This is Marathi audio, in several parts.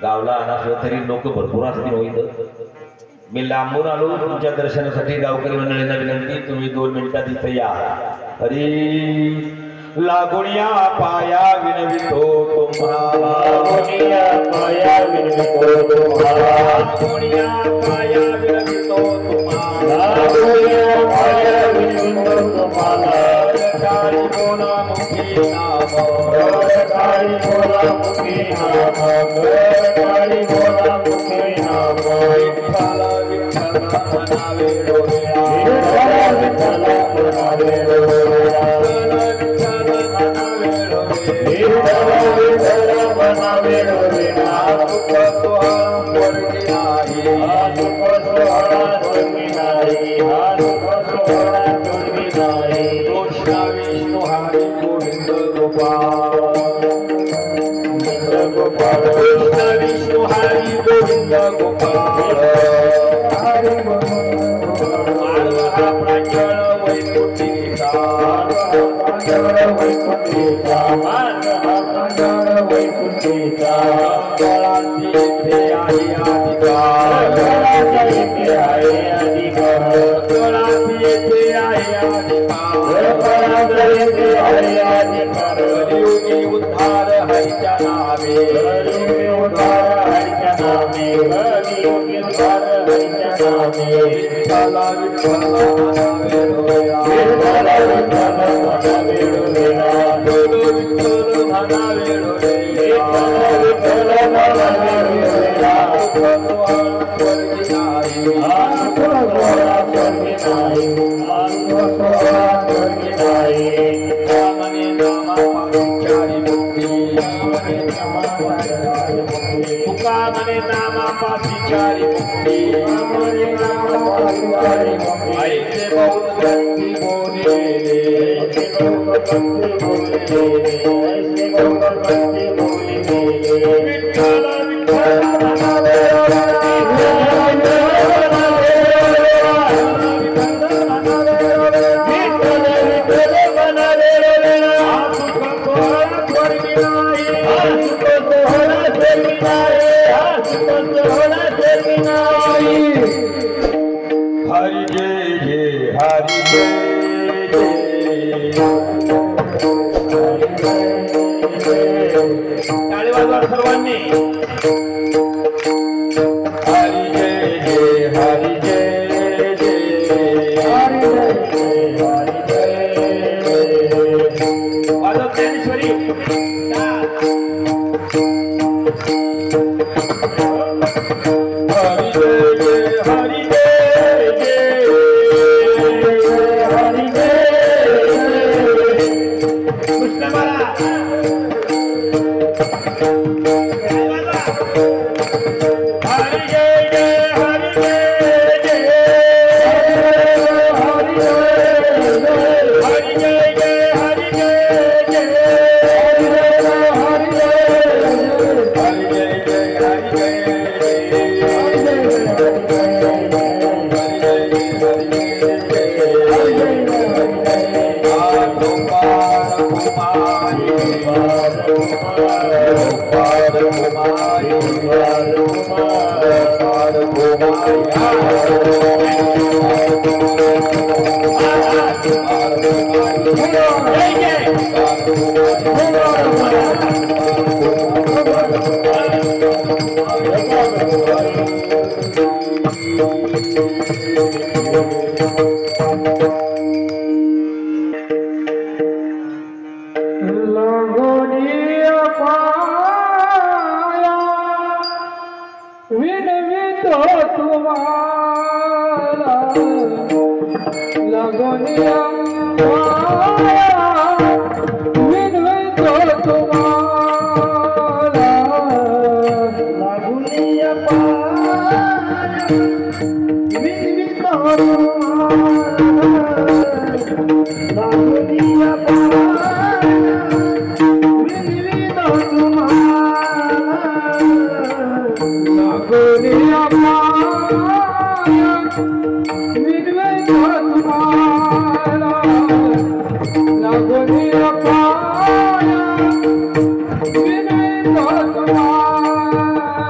गावला अनासलो तरी लोक भरपूर असतील होईल. मी लांबून आलो तुमच्या दर्शनासाठी. गावकरी मंडळींना विनंती, तुम्ही 2 मिनिटात इथे या. हरी लागुनिया पाया विनवितो तुम्हाला, लागुनिया पाया विनवितो तुम्हाला, लागुनिया पाया विनवितो तुम्हाला, लागुनिया पाया विनवितो तुम्हाला. काळी बोला मुखी नाम, काळी बोला मुखी नाम, काळी बोला मुखी नाम. विठ्ठल विठ्ठल म्हणावे डोळ्या, विठ्ठल विठ्ठल म्हणावे डोळ्या, विष्णु हरी गोविंद गोपाल, विष्णु हरी गोविंद गोपाल. वैकुंठीचा मार्ग हा पंढर वैकुंठीचा मंगळाची येथे आहे अधिकार मंगळाच्या येथे आहे अधिकार मंगळाची येथे आहे अधिकार मंगळाच्या येथे आहे अधिकार कलियुगी उद्धार हरीच्या नावे कलियुगी उद्धार हरीच्या नामे कलियुगी उद्धार हरीच्या नामे विठ्ठला विठ्ठला म्हणावे डोळ्या विठ्ठल विठ्ठल म्हणावे डोळ्या बोलो विठ्ठल म्हणावे डोळ्या विठ्ठल म्हणावे डोळ्या स्वर्गी नाही आत्मस्वरा स्वर्गी नाही आत्मस्वरा स्वर्गी नाही रामने नामापासून मुक्ती तुका म्हणे नामापासून मुक्ती ऐसे बहुत ग्रंथी बोलिले विठ्ठल विठ्ठल म्हणावे हरि जय जय हरि जय टाळी वाजवा सर्वांनी हरि जय जय हरि जय वाजव ज्ञानेश्वरी हरि जय जय हरि कृष्ण महाराज हरि जय जय हरि जय हरि जय जय हरि जय विनवितो तुम्हाला लगोनिया पाया विनवितो तुम्हाला लगोनिया पाया विनवितो तुम्हाला लगोनिया पाया विनवितो तुम्हाला गोरिया माया विनवितो तुम्हाला लगोनिया पाया विनवितो तुम्हाला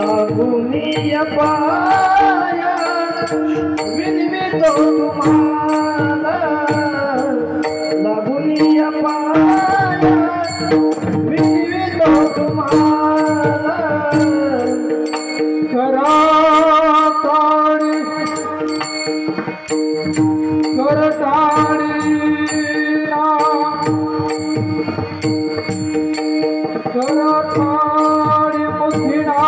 लगोनिया पाया विनवितो तुम्हाला लगोनिया पाया विनवितो तुम्हाला करताळी मुखिना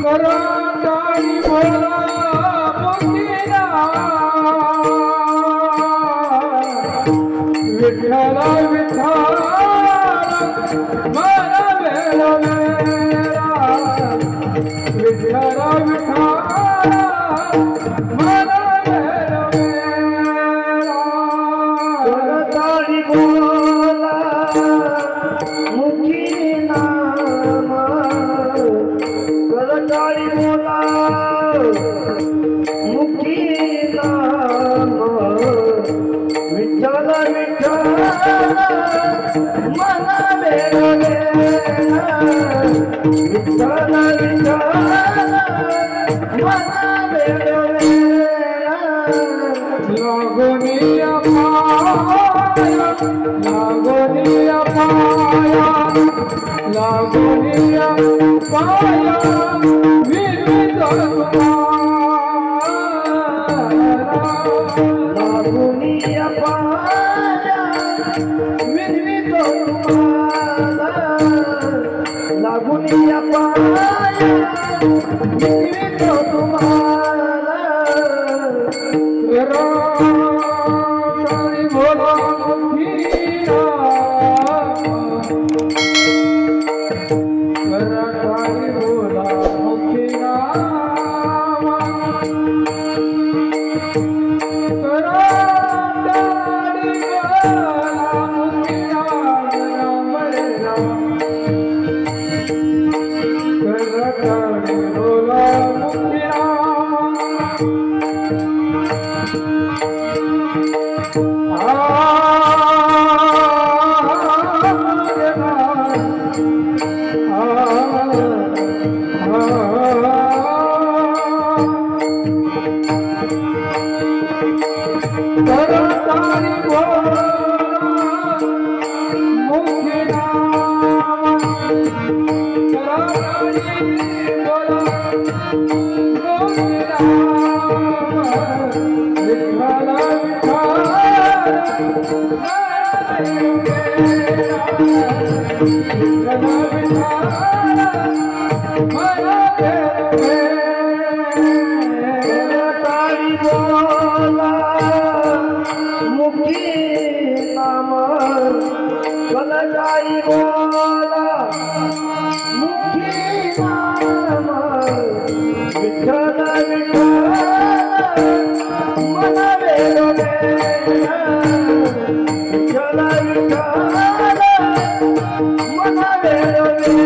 करताळी बोला मुखिना विठ्ठल विठ्ठल मला वेळ वेळा विठ्ठल विठ्ठल मला वेळ वेळा करताळी बोला मुखी नाम कलकारी बोला मुखी नाम विठ्ठल विठ्ठल मना बेरोगे विठ्ठल विठ्ठल मना बेरोगे लागोनिया पाया लागोनिया पाया लागोनिया पाया विविध लागुनिया पाया विविध लागुनिया पाया विविध तुम्हाला रानी भोला मुखिया रानी भोला मुखिया रानी भोला मुखिया रानी भोला मुखिया कलकारी बोला मुखी नाम कलकारी बोला मुखी नाम विठ्ठल विठ्ठल मना बेरोगे विठ्ठल विठ्ठल मना बेरोगे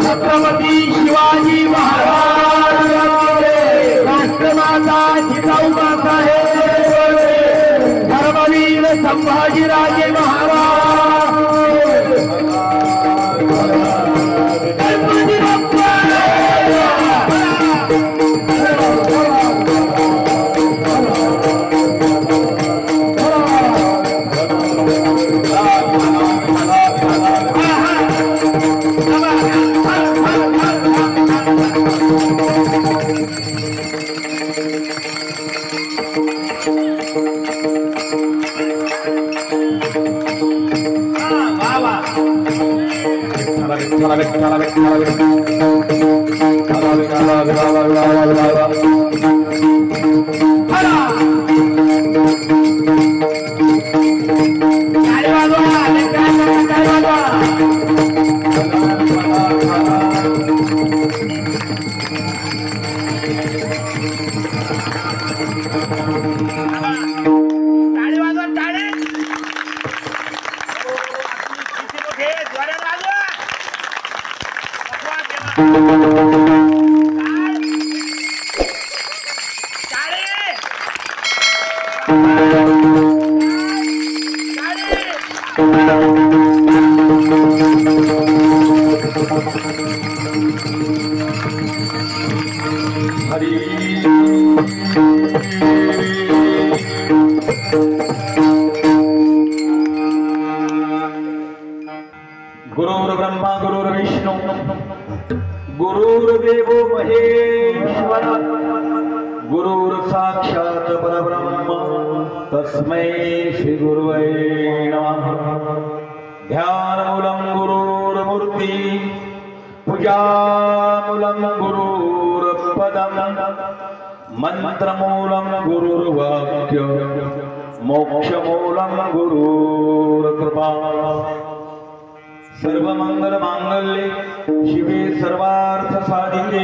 छत्रपती शिवाजी महाराज राष्ट्रमाता जिजाऊ मातासाहेब धर्मवीर संभाजीराजे महाराज गणपती बाप्पा गुरुर्ब्रह्मा गुरुर्विष्णू गुरुर्देव महेश्वर गुरुर्साक्षात् परब्रह्म तस्मै श्री गुरुवे नमः। ध्यानमूलं गुरुर्मूर्ति पूजामूलं गुरुर्पदम् मंत्रमूलं गुरुर्वाक्य मोक्षमूलं गुरुर्कृपा। सर्वमंगलमांगल्ये शिवे सर्वार्थ साधिके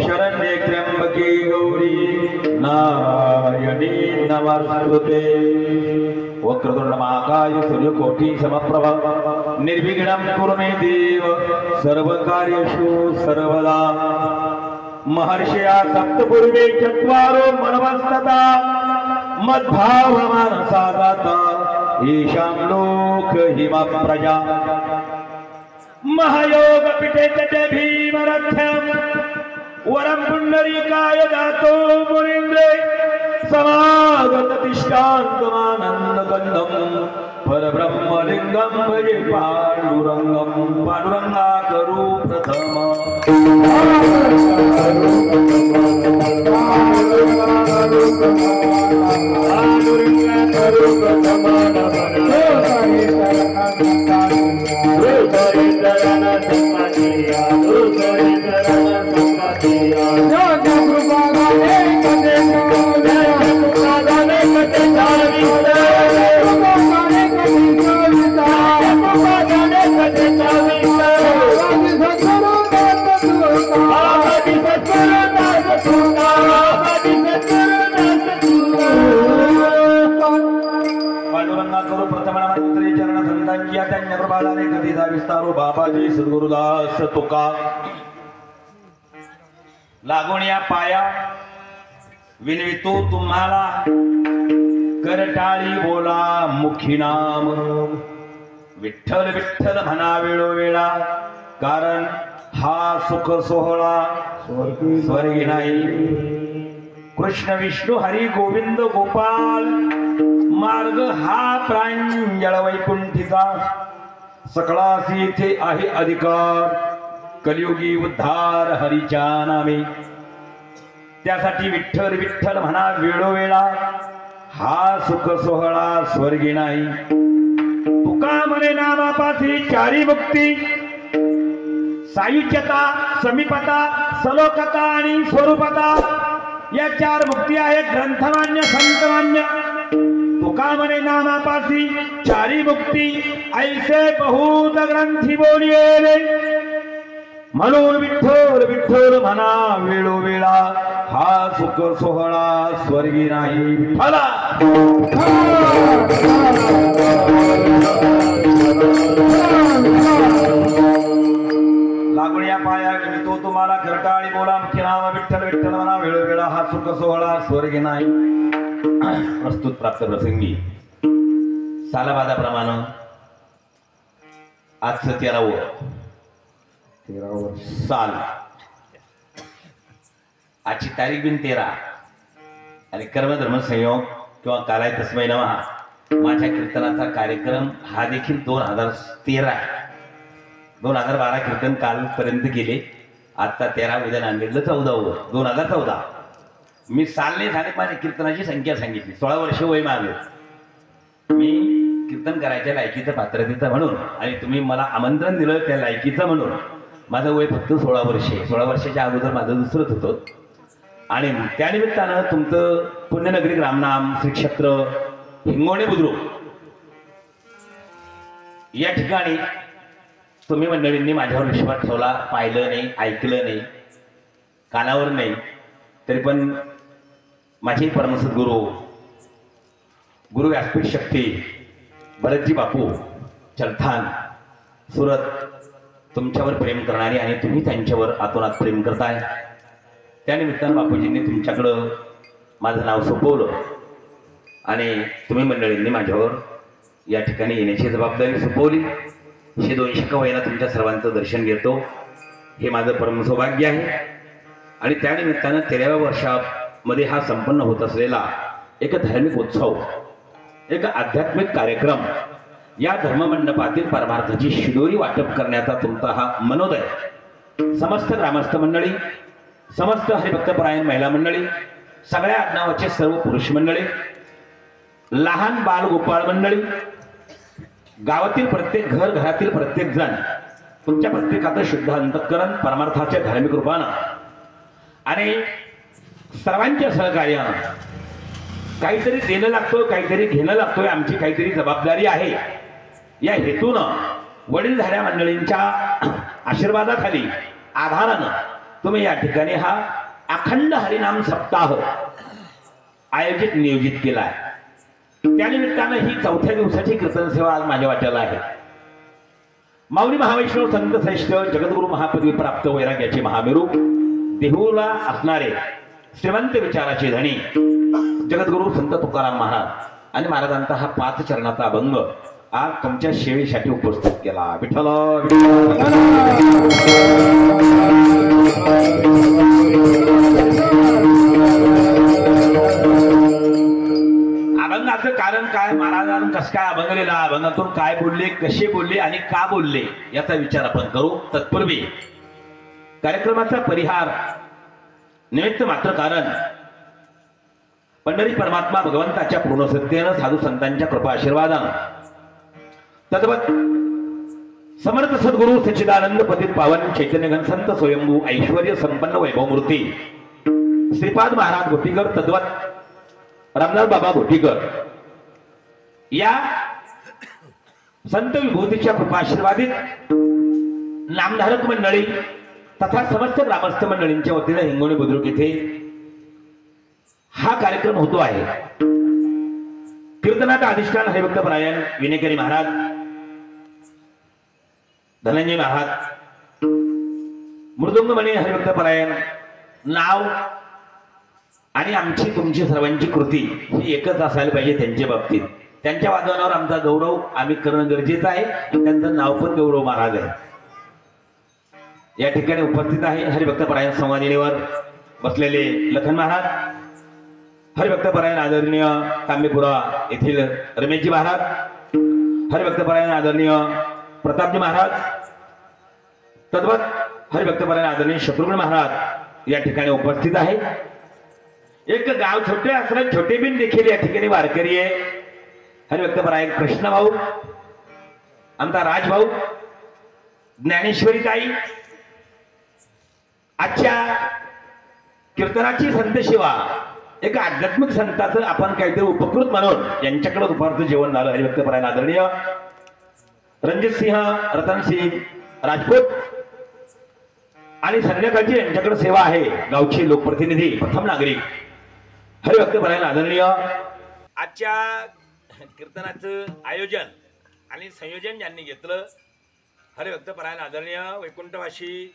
शरण्ये त्र्यंबके गौरी नारायणी नमस्ते। वक्रतुंड महाकाय सूर्यकोटि समप्रभ निर्विघ्नं कुरु मे देव सर्वकार्येषु सर्वदा। महर्षया सप्तपूर्वे चत्वारो मनवस्तता मद्भाव मानसा दाता ईशां लोक हिमा प्रजा। महायोग पीठे तटे भीमरथ्यम वरम पुंडरीकाय दातो मुनीन्द्रे समागत तिष्ठान्तमानंद गंधम परब्रह्मलिंगम भजे पांडुरंगम। पांडुरंगा करू प्रथम पांडुरंगा करू प्रथम विस्तारो बाबाजी सद्गुरुदास तुका लागून या पाया विनवितो तुम्हाला करटाळी बोला मुखी नाम विठ्ठल विठ्ठल म्हणा वेळोवेळा कारण हा सुख सोहळा स्वर्गी नाही। कृष्ण विष्णू हरी गोविंद गोपाल मार्ग हा प्रांजळ वैकुंठीचा सकळासी इथे आहे अधिकार कलियुगी उद्धार हरीच्या नामे। त्यासाठी विठ्ठल विठ्ठल म्हणा वेळोवेळा हा सुख सोहळा स्वर्गी नाही। तुका म्हणे नामापासी चारी मुक्ती सायुज्यता समीपता सलोकता आणि स्वरूपता या चार मुक्ती आहेत ग्रंथमान्य संतमान्य। तुका म्हणे नामापासी चारी मुक्ती ऐसे बहुत ग्रंथी बोलिये म्हणून विठ्ठल विठ्ठल म्हणा वेळोवेळा हा सुख सोहळा स्वर्गी नाही। विठ्ठला लागून या पाया तो तुम्हाला घरटाळी बोला मुख्य नाम विठ्ठल विठ्ठल म्हणा वेळोवेळा हा सुख सोहळा स्वर्ग नाही. प्रस्तुत प्राप्त प्रसंगी सालाबादाप्रमाणे आजचं 13वं साल, आजची तारीख बिन 13 आणि कर्मधर्म संयोग किंवा कालाय तस्मै नमः. माझ्या कीर्तनाचा कार्यक्रम हा देखील 2013 आहे. 2012 कीर्तन कालपर्यंत केले. आता 13, उद्या नांदेडला 14 2014. मी सालने झाले माझ्या कीर्तनाची संख्या सांगितली. 16 वर्ष वय मागे मी कीर्तन करायच्या लायकीचं पात्रतेचं म्हणून आणि तुम्ही मला आमंत्रण दिलं त्या लायकीचं म्हणून माझं वय फक्त 16 वर्षे. 16 वर्षाच्या अगोदर माझं दुसरंच होतं आणि त्यानिमित्तानं तुमचं पुण्यनगरी ग्रामनाम श्री क्षेत्र हिंगोणे बुद्रुक या ठिकाणी तुम्ही मंडळींनी माझ्यावर विश्वास ठेवला. पाहिलं नाही, ऐकलं नाही, कानावर नाही, तरी पण माझे परमसद्गुरू गुरु व्यासपीठ शक्ती भरतजी बापू चलथान सुरत तुमच्यावर प्रेम करणारे आणि तुम्ही त्यांच्यावर आतोनात प्रेम करताय. त्यानिमित्तानं बापूजींनी तुमच्याकडं माझं नाव सोपवलं आणि तुम्ही मंडळींनी माझ्यावर या ठिकाणी येण्याची जबाबदारी सोपवली. 100-200 का वयाला तुमच्या सर्वांचं दर्शन घेतो हे माझं परम सौभाग्य आहे. आणि त्यानिमित्तानं 13व्या वर्षामध्ये हा संपन्न होत असलेला एक धार्मिक उत्सव, एक आध्यात्मिक कार्यक्रम, या धर्ममंडपातील परमार्थाची शिदोरी वाटप करण्याचा तुमचा हा मनोदय समस्त ग्रामस्थ मंडळी, समस्त हरिभक्तपरायण महिला मंडळी, सगळ्या आडनावाचे सर्व पुरुष मंडळी, लहान बाल गोपाळ मंडळी, गावातील प्रत्येक घरातील प्रत्येक जण, तुमच्या प्रत्येकाचं शुद्ध अंतःकरण परमार्थाच्या धार्मिक रूपानं आणि सर्वांच्या सहकार्यानं काहीतरी देणं लागतोय, काहीतरी घेणं लागतोय, आमची काहीतरी जबाबदारी आहे या हेतूनं वडीलधाऱ्या मंडळींच्या आशीर्वादाखाली आधारानं तुम्ही या ठिकाणी हा अखंड हरिनाम सप्ताह आयोजित नियोजित केला आहे. त्यानिमित्तानं ही 4थ्या दिवसाची कीर्तन सेवा आज माझ्या वाट्याला आहे. माऊली महावैष्णव संत श्रेष्ठ जगद्गुरु महापदवी प्राप्त वैराग्याचे महामेरू, देहूला असणारे श्रीमंत विचाराचे धणी जगद्गुरु संत तुकाराम महाराज आणि महाराजांचा हा 5 चरणाचा अभंग आज तुमच्या सेवेसाठी उपस्थित केला. विठ्ठल अभंगाचं कारण काय, महाराजांनी कसं काय अभंग लिहिला, अभंगातून काय बोलले, कसे बोलले आणि का बोलले याचा विचार आपण करू. तत्पूर्वी कार्यक्रमाचा परिहार निमित्त मात्र कारण पंढरी परमात्मा भगवंताच्या पूर्ण सत्तेनं साधू संतांच्या कृपा आशीर्वादानं तद्वत समर्थ सद्गुरु सच्चिदानंद पतित पावन चैतन्य घन संत स्वयंभू ऐश्वर्य संपन्न वैभव मूर्ती श्रीपाद महाराज घोटीकर तद्वत रामदास बाबा घोटीकर या संत विभूतीच्या कृपा आशीर्वादित नामधारक मंडळी तथा समस्त ग्रामस्थ मंडळींच्या वतीने हिंगोली बुद्रुक येथे हा कार्यक्रम होतो आहे. कीर्तनाचा अधिष्ठान हरिभक्तपरायण विनेकरी महाराज, धनंजय महाराज, मृदुंगमणी हरिभक्तपरायण नाव आणि आमची तुमची सर्वांची कृती ही एकच असायला पाहिजे. त्यांच्या बाबतीत त्यांच्या वादनावर आमचा गौरव आम्ही करणं गरजेचं आहे. त्यांचं नाव पण गौरव महाराज आहे. या ठिकाणी उपस्थित आहे हरिभक्तपरायण संवादिनीवर बसलेले लखन महाराज, हरिभक्तपरायण आदरणीय तांबेपुरा येथील रमेशजी महाराज, हरिभक्तपरायण आदरणीय प्रतापजी महाराज, तद्वत हरिभक्तपरायण आदरणीय शत्रुघ्न महाराज या ठिकाणी उपस्थित आहे. एक गाव छोटे असलं छोटे बिन देखील या ठिकाणी वारकरी आहे. हरिभक्तपरायण कृष्ण भाऊ, आमचा राजभाऊ, ज्ञानेश्वरी ताई, आजच्या कीर्तनाची संत सेवा एक आध्यात्मिक संताचं आपण काहीतरी उपकृत म्हणून यांच्याकडे दुपारचं जेवण झालं. हरिभक्तपरायण आदरणीय रणजित सिंह रतनसिंह राजपूत आणि संध्याकाळची यांच्याकडे सेवा आहे. गावचे लोकप्रतिनिधी प्रथम नागरिक हरिभक्तपरायण आदरणीय आजच्या कीर्तनाचं आयोजन आणि संयोजन ज्यांनी घेतलं हरिभक्तपरायण आदरणीय वैकुंठवासी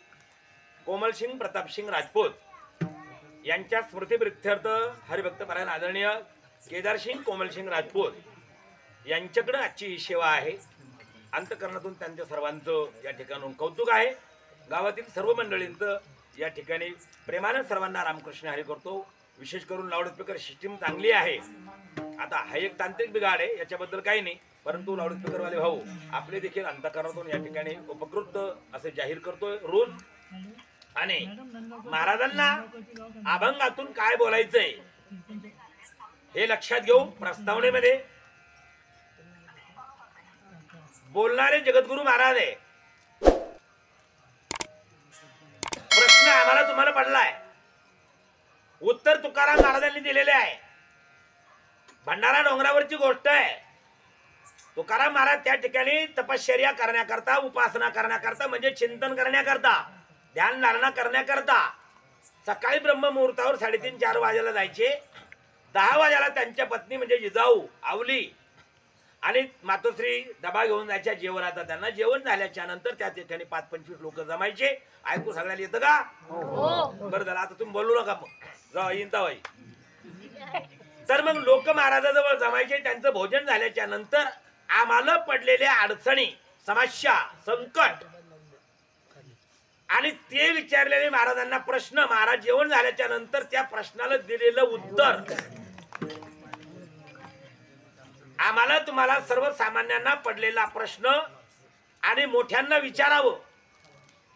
कोमलसिंग प्रतापसिंग राजपूत यांच्या स्मृतीप्रित्यर्थ हरिभक्त परायण आदरणीय केदारसिंग कोमलसिंग राजपूत यांच्याकडे आजची ही सेवा आहे. अंतकरणातून त्यांच्या सर्वांचं या ठिकाणून कौतुक आहे. गावातील सर्व मंडळींचं या ठिकाणी प्रेमानं सर्वांना रामकृष्ण हरी करतो. विशेष करून लाऊडस्पीकर सिस्टीम चांगली आहे. आता हा एक तांत्रिक बिघाड आहे, याच्याबद्दल काही नाही, परंतु लाऊडस्पीकरवाले भाऊ आपले देखील अंतकरणातून या ठिकाणी उपकृत असे जाहीर करतोय रोज. आणि महाराजांना अभंगातून काय बोलायचंय हे लक्षात घेऊ. प्रस्तावनेमध्ये बोलणारे जगद्गुरु महाराज आहे. प्रश्न आम्हाला तुम्हाला पडलाय, उत्तर तुकाराम महाराजांनी दिलेले आहे. भंडारा डोंगरावरची गोष्ट आहे. तुकाराम महाराज त्या ठिकाणी तपश्चर्या करण्याकरता, उपासना करण्याकरता, म्हणजे चिंतन करण्याकरता, ध्यान धारणा करण्याकरता सकाळी ब्रह्ममुहूर्तावर 3:30-4 वाजेला जायचे. 10 वाजेला त्यांच्या पत्नी म्हणजे जिजाऊ आवली आणि मातोश्री डबा घेऊन जायच्या जेवणाचा. त्यांना जेवण झाल्याच्या नंतर त्या ठिकाणी 5-25 लोक जमायचे. ऐकू सगळ्याला येतं का? बरं झालं, आता तुम्ही बोलू नका. मग जा येईन तावाई. तर मग लोक महाराजाजवळ जमायचे. त्यांचं भोजन झाल्याच्या नंतर आम्हाला पडलेल्या अडचणी, समस्या, संकट आणि ते विचारलेले महाराजांना प्रश्न, महाराज जेवण झाल्याच्या नंतर त्या प्रश्नाला दिलेलं उत्तर आम्हाला तुम्हाला सर्वसामान्यांना पडलेला प्रश्न आणि मोठ्यांना विचारावं.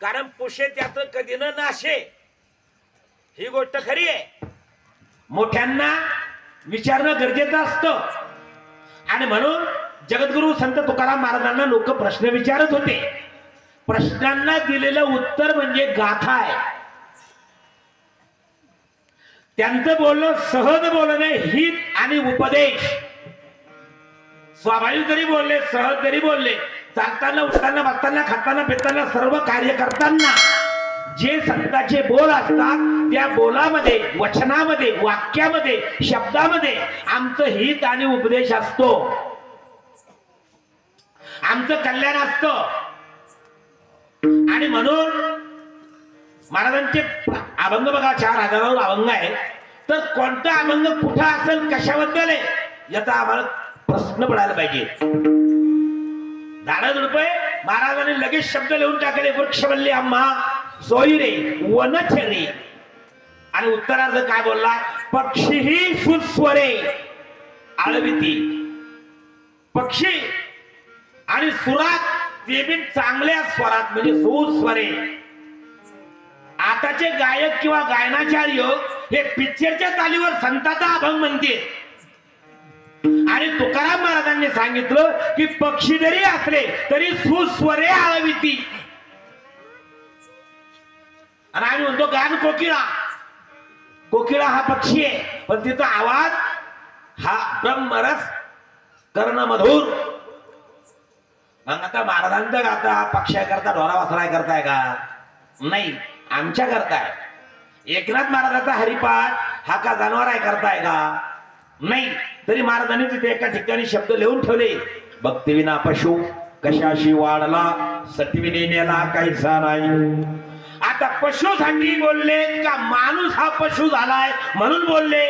कारण पुषे त्याचं कधी न नाशे, ही गोष्ट खरी आहे. मोठ्यांना विचारणं गरजेचं असतं. आणि म्हणून जगद्गुरु संत तुकाराम महाराजांना लोक प्रश्न विचारत होते. प्रश्नांना दिलेलं उत्तर म्हणजे गाथा आहे. त्यांचं बोलणं सहज बोलणं, हित आणि उपदेश. स्वाभाविक जरी बोलले, सहज जरी बोलले, चालताना, उठताना, बसताना, खाताना, पिताना, सर्व कार्य करताना जे संतांचे बोल असतात त्या बोलामध्ये, वचनामध्ये, वाक्यामध्ये, शब्दामध्ये आमचं हित आणि उपदेश असतो, आमचं कल्याण असतं. आणि म्हणून महाराजांचे अभंग बघा, 4000 अभंग आहे. तर कोणता अभंग कुठं असेल, कशाबद्दल आहे, याचा आम्हाला प्रश्न पडायला पाहिजे. झाडाझुडपे महाराजांनी लगेच शब्द लिहून टाकले. वृक्षवल्ली आम्हा सोयरे वनचरे. आणि उत्तरार्ध काय बोलला? पक्षीही सुस्वरे आळविती. पक्षी आणि सुरात, ते बी चांगल्या स्वरात, म्हणजे सुस्वरे. आताचे गायक किंवा गायनाचार्य हे पिक्चरच्या तालीवर संताचा अभंग म्हणते. आणि तुकाराम महाराजांनी सांगितलं की पक्षी जरी असले तरी सुस्वरे आळविती. आणि आम्ही म्हणतो गान कोकिळा. कोकिळा हा पक्षी आहे, पण तिचा आवाज हा ब्रह्मरस कर्णमधुर. मग आता महाराजांचा गाता पक्ष्या करता, ढोरा वासरा करताय का? नाही, आमच्या करताय. एकनाथ महाराजांचा हरिपाठ हा का जनावर आहे करताय का? नाही. तरी महाराजांनी तिथे एका ठिकाणी शब्द लिहून ठेवले. भक्तिविना पशु कशाशी वाढला, सतविने नेला काहीसा नाही. आता पशुसाठी बोलले का माणूस हा पशु झालाय म्हणून बोलले?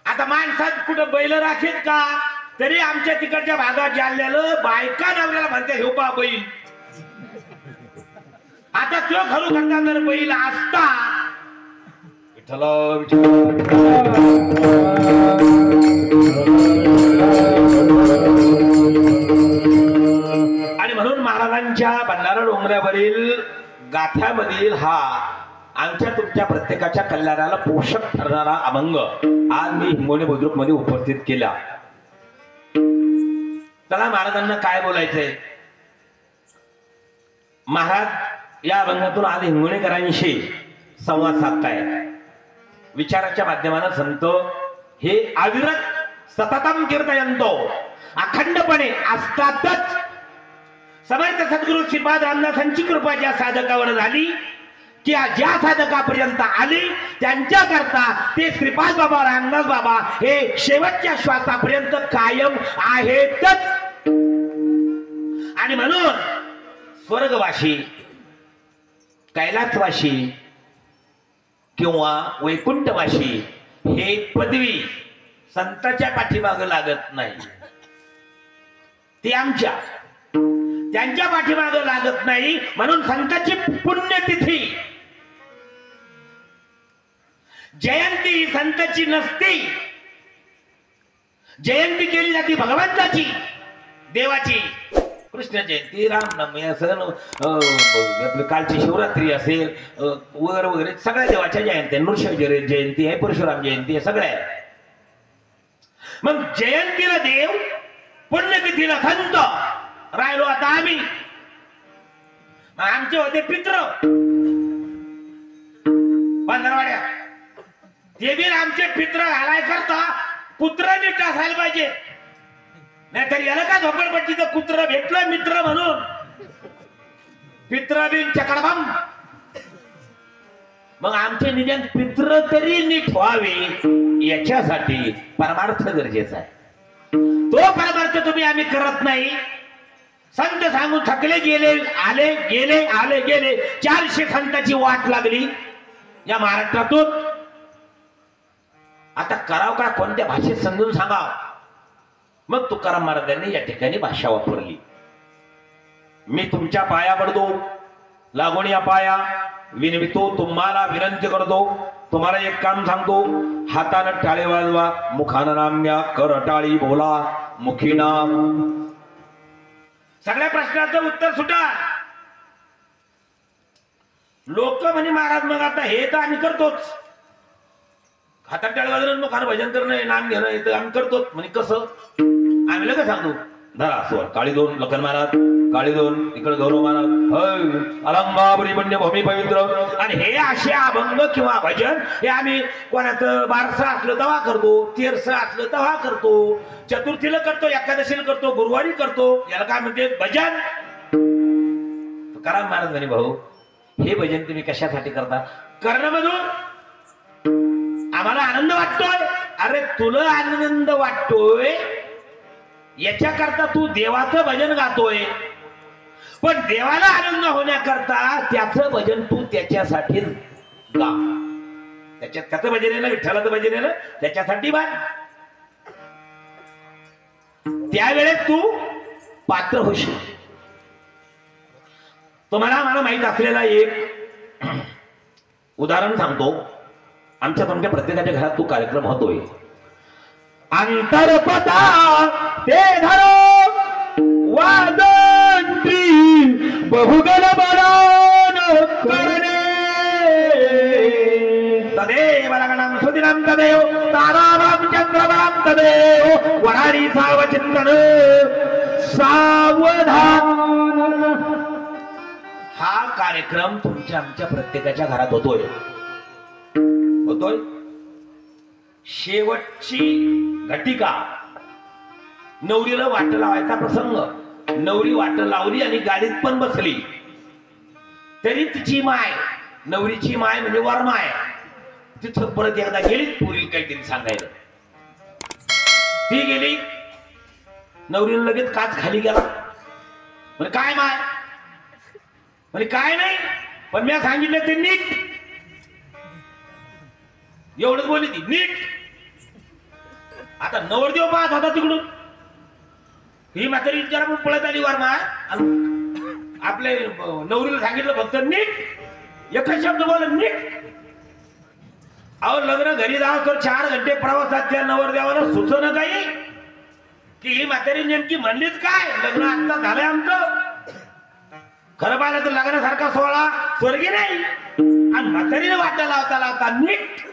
आता माणसात कुठं बैल राखेत का? तरी आमच्या तिकडच्या भागात जालन्याला बायका नवऱ्याला म्हणते हे पा बैल. आता तो खरू करता जर बैल असता, आणि म्हणून महाराजांच्या भंडारा डोंगरावरील गाथ्यामधील हा आमच्या तुमच्या प्रत्येकाच्या कल्याणाला पोषक ठरणारा अभंग आज मी हिंगोली बुद्रुक मध्ये उपस्थित केला. चला महाराजांना काय बोलायचंय. महाराज या अभंगातून आज हिंगोलीकरांशी संवाद साधताय. विचाराच्या माध्यमानं संत हे अविरत सततम कीर्तयंतो, अखंडपणे असतातच. समर्थ सद्गुरु श्रीपाद रामदासांची कृपा ज्या साधकावर झाली, की ज्या साधकापर्यंत आली त्यांच्याकरता ते श्रीपाद बाबा, रामदास बाबा हे शेवटच्या श्वासापर्यंत कायम आहेतच. आणि म्हणून स्वर्गवासी कैलासवाशी किंवा वैकुंठवाशी हे पदवी संतांच्या पाठीमागं लागत नाही, ते आमच्या त्यांच्या पाठीमागं लागत नाही. म्हणून संतांची पुण्यतिथी जयंती ही संतांची नसती. जयंती केली जाते भगवंताची, देवाची. कृष्ण जयंती, रामनवमी असेल, आपली कालची शिवरात्री असेल, वगैरे वगैरे सगळ्या देवाच्या जयंती, नृसिंह जयंती आहे, परशुराम जयंती आहे, सगळ्या आहे. मग जयंतीला देव, पुण्यतिथीला संत. राहिलो आता आम्ही. आमचे होते पित्र पंधरवाड्या, ते बी आमचे पित्र घालाय करता कुत्र नीट असायला पाहिजे, नाहीतर याला का झोपडपट्टीचं कुत्र भेटलं मित्र म्हणून, पित्र बिन चकडबम. मग आमचे निजन पित्र तरी नीट व्हावे याच्यासाठी परमार्थ गरजेचा आहे. तो परमार्थ तुम्ही आम्ही करत नाही. संत सांगून थकले गेले, आले गेले, आले गेले. 400 संतांची वाट लागली या महाराष्ट्रातून. आता कराव का, कोणत्या भाषेत समजून सांगाव. मग तुकाराम महाराजांनी या ठिकाणी भाषा वापरली. मी तुमच्या पाया पडतो, लागून या पाया विनवितो, तुम्हाला विनंती करतो. तुम्हाला एक काम सांगतो, हातानं टाळे वाजवा, मुखानं नाम घ्या, कर टाळी बोला, मुखी नाम. सगळ्या प्रश्नाचं उत्तर सुटा. लोक म्हणे महाराज मग आता हे तर आम्ही करतोच, हातात टाळे वाजवून मुखानं भजन करणं, नाम घेणं हे तर आम्ही करतोच. म्हणजे कसं, आम्ही लगेच सांगतो, धरा स्वर काळी 2 लखन महाराज, काळी 2 इकडे गौरव महाराज, अलंगाबरी म्हणजे भूमी पवित्र. आणि हे असे अभंग किंवा भजन हे आम्ही कोणाचं बारसं असलं तेव्हा करतो, तेरसं असलं तेव्हा करतो, चतुर्थीला करतो, एकादशीला करतो, गुरुवारी करतो. याला काय म्हणते, भजन. तुकाराम महाराज म्हणे, भाऊ हे भजन तुम्ही कशासाठी करता. करणमधून आम्हाला आनंद वाटतोय. अरे तुला आनंद वाटतोय याच्याकरता तू देवाचं भजन गातोय, पण देवाला आनंद होण्याकरता त्याचं भजन तू त्याच्यासाठी गा. त्याचं भजन आहे ना, विठ्ठलाचं भजन आहे ना, त्याच्यासाठी बाळ. त्यावेळेस तू पात्र होशील. तुम्हाला मला माहित असलेला एक उदाहरण सांगतो. आमच्या तुमच्या प्रत्येकाच्या घरात तो कार्यक्रम होतोय. अंतरपदा ते धरो वादंती बहुगल बलान करणे तदेव लगणं सुदिनं तदेव ताराराम चंद्रराम तदेव वराडी सावचिंतन सावधान. हा कार्यक्रम तुमच्या आमच्या प्रत्येकाच्या घरात होतोय. शेवटची घटिका, नवरीला वाट लावायचा प्रसंग. नवरी वाट लावली आणि गाडीत पण बसली, तरी तिची माय, नवरीची माय म्हणजे वरमाय, तिथं परत एकदा गेली पुरी काहीतरी सांगायला. ती गेली, नवरीला लगेच काच खाली गेला. म्हणजे काय माय, म्हणजे काय नाही, पण मी सांगितलं ते नीट. एवढंच बोलली ती, नीट. आता नवरदेव पाहत होता तिकडून, ही म्हातारी जरा पळत आली वर माय. आपले नवरीला सांगितलं फक्त नीट, एकच शब्द बोल नीट. अहो लग्न घरी जावं तर 4 घंटे प्रवासात त्या नवरदेवाला सुचवणं काही की ही म्हातारी नेमकी म्हणलीच काय. लग्न आता झालंय आमचं. खरं पाहिलं तर लग्नासारखा सोहळा स्वर्गी नाही. आणि म्हातारीने वाटा लावता लावता नीट.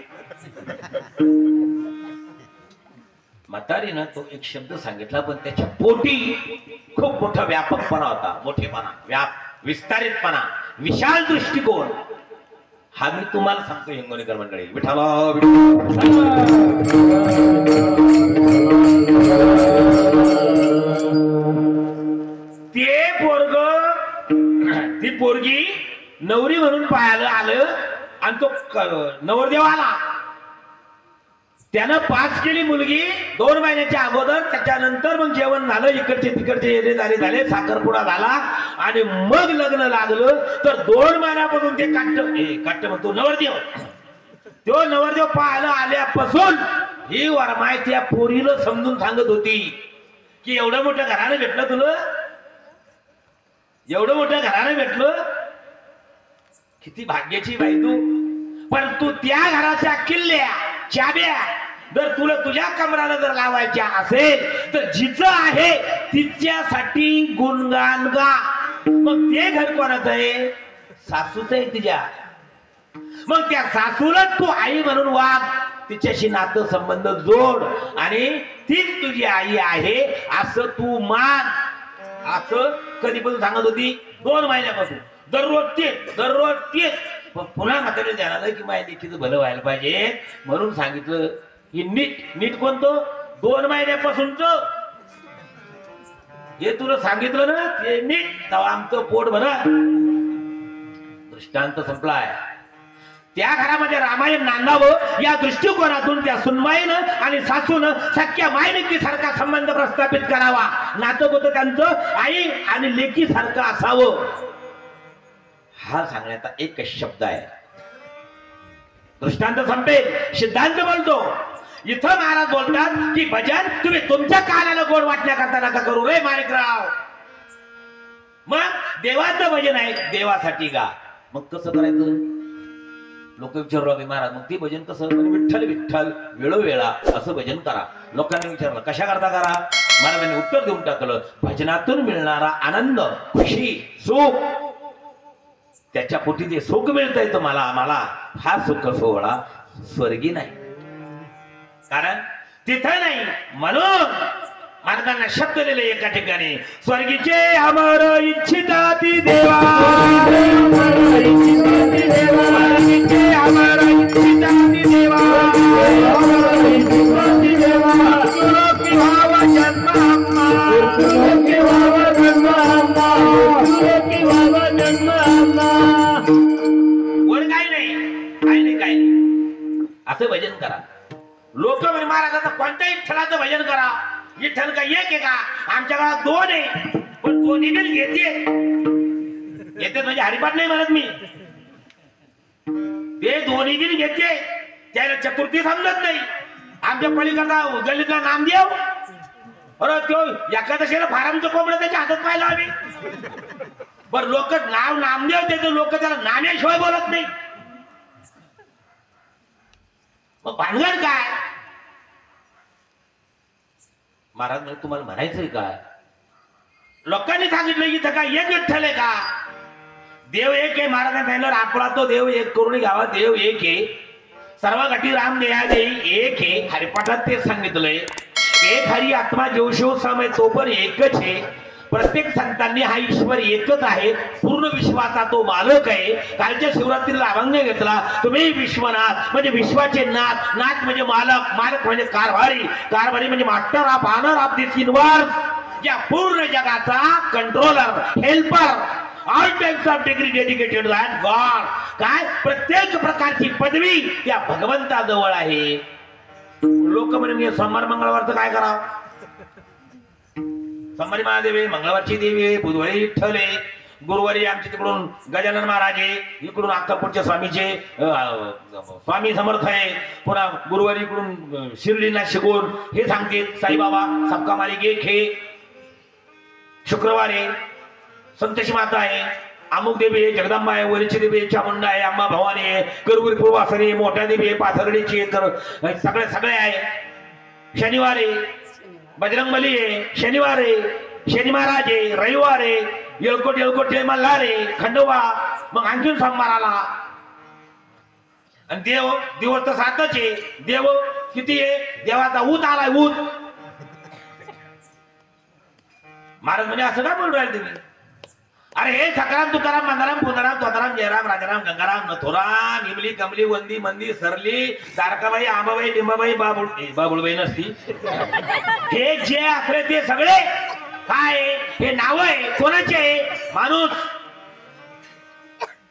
म्हातारीनं तो एक शब्द सांगितला, पण त्याच्या पोटी खूप मोठा व्यापकपणा होता, मोठेपणा, विस्तारितपणा, विशाल दृष्टिकोन. हा मी तुम्हाला सांगतो हिंगोलीकर मंडळी. विठाला ते पोरग, ती पोरगी नवरी म्हणून पाहायला आलं आणि तो नवरदेव आला. त्यानं पास केली मुलगी 2 महिन्याच्या अगोदर. त्याच्यानंतर मग जेवण झालं, इकडचे तिकडचे येणे झाले, साखरपुडा झाला आणि मग लग्न लागलं. तर 2 महिन्यापासून ते काट्ट म्हणतो नवरदेव, तो नवरदेव पाहायला आल्यापासून ही वरमाय त्या पोरीला समजून सांगत होती की एवढं मोठं घरानं भेटलं तुला, एवढं मोठं घरानं भेटलं, किती भाग्याची बाई तू. पण तू त्या घराच्या किल्ल्या चाब्या जर तुला तुझ्या कमराला जर लावायच्या असेल तर जिचं आहे तिच्यासाठी गुणगान गा. मग ते घर कोणाचं आहे? सासूचं आहे तुझ्या. मग त्या सासूला तू आई म्हणून वाग, तिच्याशी नातं संबंध जोड आणि तीच तुझी आई आहे असं तू मान. असं कधीपासून सांगत होती? 2 महिन्यापासून. दररोज तेच. पण पुन्हा म्हातारी ध्यानाला की माझ्या लेकीचं भलं व्हायला पाहिजे म्हणून सांगितलं की नीट कोणतं 2 महिन्यापासूनच हे तुला सांगितलं ना ते नीट, तेव्हा आमचं पोट भरा. दृष्टांत संपलाय. त्या घरामध्ये रामायण नांदावं या दृष्टिकोनातून त्या सुनबाईनं आणि सासूनं सख्या मायलेकी सारखा संबंध प्रस्थापित करावा. नातं होतं त्यांचं आई आणि लेकी सारखं असावं. हा सांगण्याचा एकच शब्द आहे. दृष्टांत संपेल, सिद्धांत बोलतो. इथं महाराज बोलतात की भजन तुम्ही तुमच्या कानाला गोड वाटण्याकरता नका करू रे माणिकराव. मग देवाचं भजन आहे, देवासाठी गा. मग कसं करायचं? लोक विचारू लागले महाराज मग ते भजन कसं? विठ्ठल विठ्ठल वेळोवेळा असं भजन करा. लोकांनी विचारलं कशा करता करा? महाराजांनी उत्तर देऊन टाकलं, भजनातून मिळणारा आनंद, खुशी, सुख, त्याच्या पोटी जे सुख मिळतंय तुम्हाला आम्हाला, हा सुख सोहळा स्वर्गी नाही, कारण तिथं नाही. म्हणून महाराजांना शब्द दिले एका ठिकाणी, स्वर्गीचे अमर इच्छिताती देवा, स्वर्गीचे अमर इच्छिताती देवा, असं भजन करा. लोक म्हणे महाराजाचं कोणत्याही विठ्ठलाचं भजन करा. विठ्ठल का एक आहे का? आमच्या गावात 2 आहे, पण 2 पण घेते म्हणजे हरिपाठ नाही म्हणत मी. ते 2 पण घेते, त्याला चतुर्थी समजत नाही. आमच्या पलीकडचा गल्लीतला नामदेव, अरे तो एकादशीला फारामचं कोंबडं त्याच्या हातात पाहिलं आम्ही. बरं लोक नाव नामदेव त्याचं, लोक त्याला नाम्याशिवाय बोलत नाही. मग भानगड काय? महाराज म्हणजे तुम्हाला म्हणायचंय काय? लोकांनी सांगितलं इथं काय एक विठ्ठल आहे का? देव एक आहे. महाराजांनी सांगितलं आपला तो देव एक करून घ्यावा. देव एक आहे, सर्व घटी राम देया देई एक आहे. हरिपाठात तेच सांगितलंय, एक हरी आत्मा जेव शिव सम आहे तो पण एकच आहे. प्रत्येक संतांनी हा ईश्वर एकच आहे, पूर्ण विश्वाचा तो मालक आहे. कालच्या शिवरात्रीला अभंग घेतला, तुम्ही विश्वनाथ म्हणजे विश्वाचे नाथ, नाथ म्हणजे मालक, मालक म्हणजे कारभारी, कारभारी म्हणजे master of owner of this universe, या पूर्ण जगाचा controller, helper, all types of degree dedicated that god. काय प्रत्येक प्रकारची पदवी त्या भगवंताजवळ आहे. लोक म्हणजे सोमवार मंगळवारचं काय करावं? सोमवारी महादेव आहे, मंगळवारची देवी आहे, बुधवारी विठ्ठल आहे, गुरुवारी आमच्या तिकडून गजानन महाराज आहे, इकडून अक्कलपूरच्या स्वामीचे स्वामी समर्थ आहे, पुन्हा गुरुवारी इकडून शिर्डीना शिकून हे सांगते साईबाबा सबका मालिक एक हे. शुक्रवार आहे संतोषी माता आहे, अमुक देवी आहे, जगदंबा आहे, वरीची देवी आहे, चामुंडा आहे, अंबा भवानी आहे, गरुगुरी पूर्वासनी, मोठ्या देवी आहे, पाथर्डीची सगळे आहे. शनिवार आहे बजरंगबली आहे, शनिवार आहे शनी महाराज आहे, रविवार आहे येळकोट जय मल्हार आहे, खंडोबा. मग आणखीन सोमवार आला. आणि देव दिवस तर 7च आहे. देव किती आहे? देवाचा ऊत आलाय, ऊत. महाराज म्हणजे असं काय बोलून राहिले तुम्ही? अरे हे सकाराम तुकाराम मंदाराम पुंदाराम तोताराम जयराम राजाराम गंगाराम नथुराम इमली कमली वंदी मंदी सरली तारकाबाई आंबाबाई लिंबाबाई बाबुळबाई नसती. हे जे असले ते सगळे काय हे नाव आहे कोणाचे आहे? माणूस.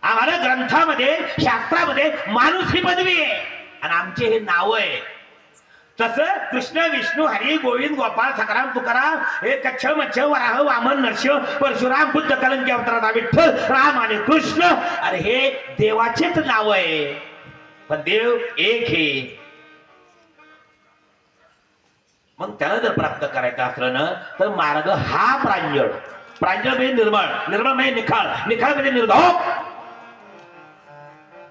आम्हाला ग्रंथामध्ये शास्त्रामध्ये माणूस ही पदवी आहे आणि आमचे हे नाव आहे. तसं कृष्ण विष्णू हरी गोविंद गोपाळ सकाराम तुकाराम हे कच्छ मच्छ वराह वामन नरसिंह परशुराम बुद्ध कलंकी अवतारात विठ्ठल राम आणि कृष्ण अरे हे देवाचेच नाव आहे पण देव एक हे मग त्याला जर प्राप्त करायचं असलं ना तर मार्ग हा प्रांजळ प्रांजळ म्हणजे निर्मळ निर्मळ म्हणजे निखाळ निखाळ म्हणजे निर्धोक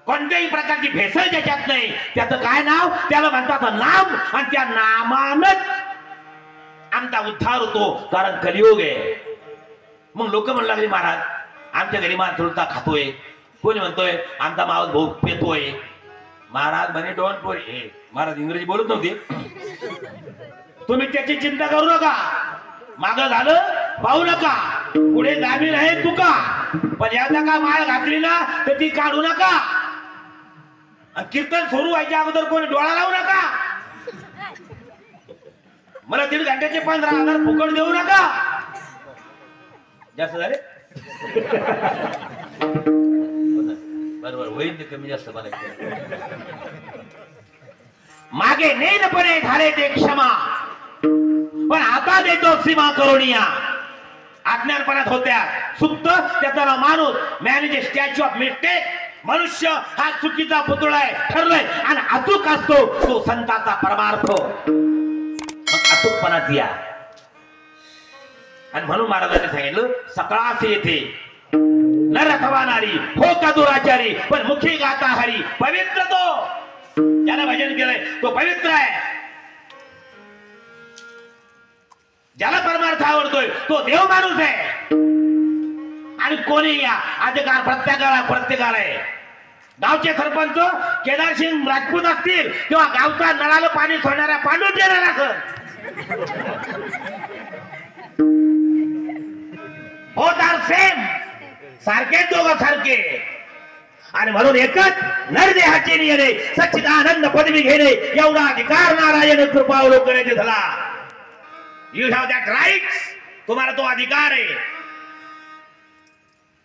कोणत्याही प्रकारची भेसळ ज्याच्यात नाही त्याचं काय नाव त्याला म्हणतात नाम आणि त्या नामानच आमचा उद्धार होतो कारण कलियुग आहे मग लोक म्हणू लागले महाराज आमच्या घरी माणसुलता खातोय कोणी म्हणतोय आमचा मावस भाऊ पेतोय महाराज म्हणे डोंट वरी हे महाराज इंग्रजी बोलत नव्हते तुम्ही त्याची चिंता करू नका माग झालं पाहू नका पुढे जामीन आहे तुका पण याचा का माळ घातली ना तर ती काढू नका कीर्तन सुरू व्हायच्या अगोदर कोणी डोळा लावू नका मला 1.5 घंट्याचे 15,000 फुकट देऊ नका जास्त झाले बरोबर होईल ते कमी जास्त मला मागे नेनपणे झाले ते क्षमा पण आता देतो सीमा करुणिया अज्ञानपणात होत्या सुप्त त्याचा माणूस मॅनेज स्टॅच्यू ऑफ मिस्टेक मनुष्य हा चुकीचा पुतळा आहे ठरलाय आणि अचूक असतो तो संताचा परमार्थ मग अचूकपणात या आणि म्हणून महाराजांनी सांगितलं सकाळास येथे नर अथवा नारी हो का दुराचारी पण मुखी गाता हरी पवित्र तो ज्याला भजन केलंय तो पवित्र आहे ज्याला परमार्थ आवडतोय तो देव माणूस आहे आणि कोणी या अधिकार प्रत्येकाला आहे गावचे सरपंच केदारसिंग राजपूत असतील किंवा गावचा नळाला पाणी सोडणाऱ्या पांडू देणारा सर बोथ आर सेम सारखे दोघं सारखे आणि म्हणून एकच नरदेहाचे नियने सच्चिदानंद पदवी घेणे एवढा अधिकार नारायण कृपा अवलोकनाचे झाला यू हॅव दॅट राईट्स तुम्हाला तो अधिकार आहे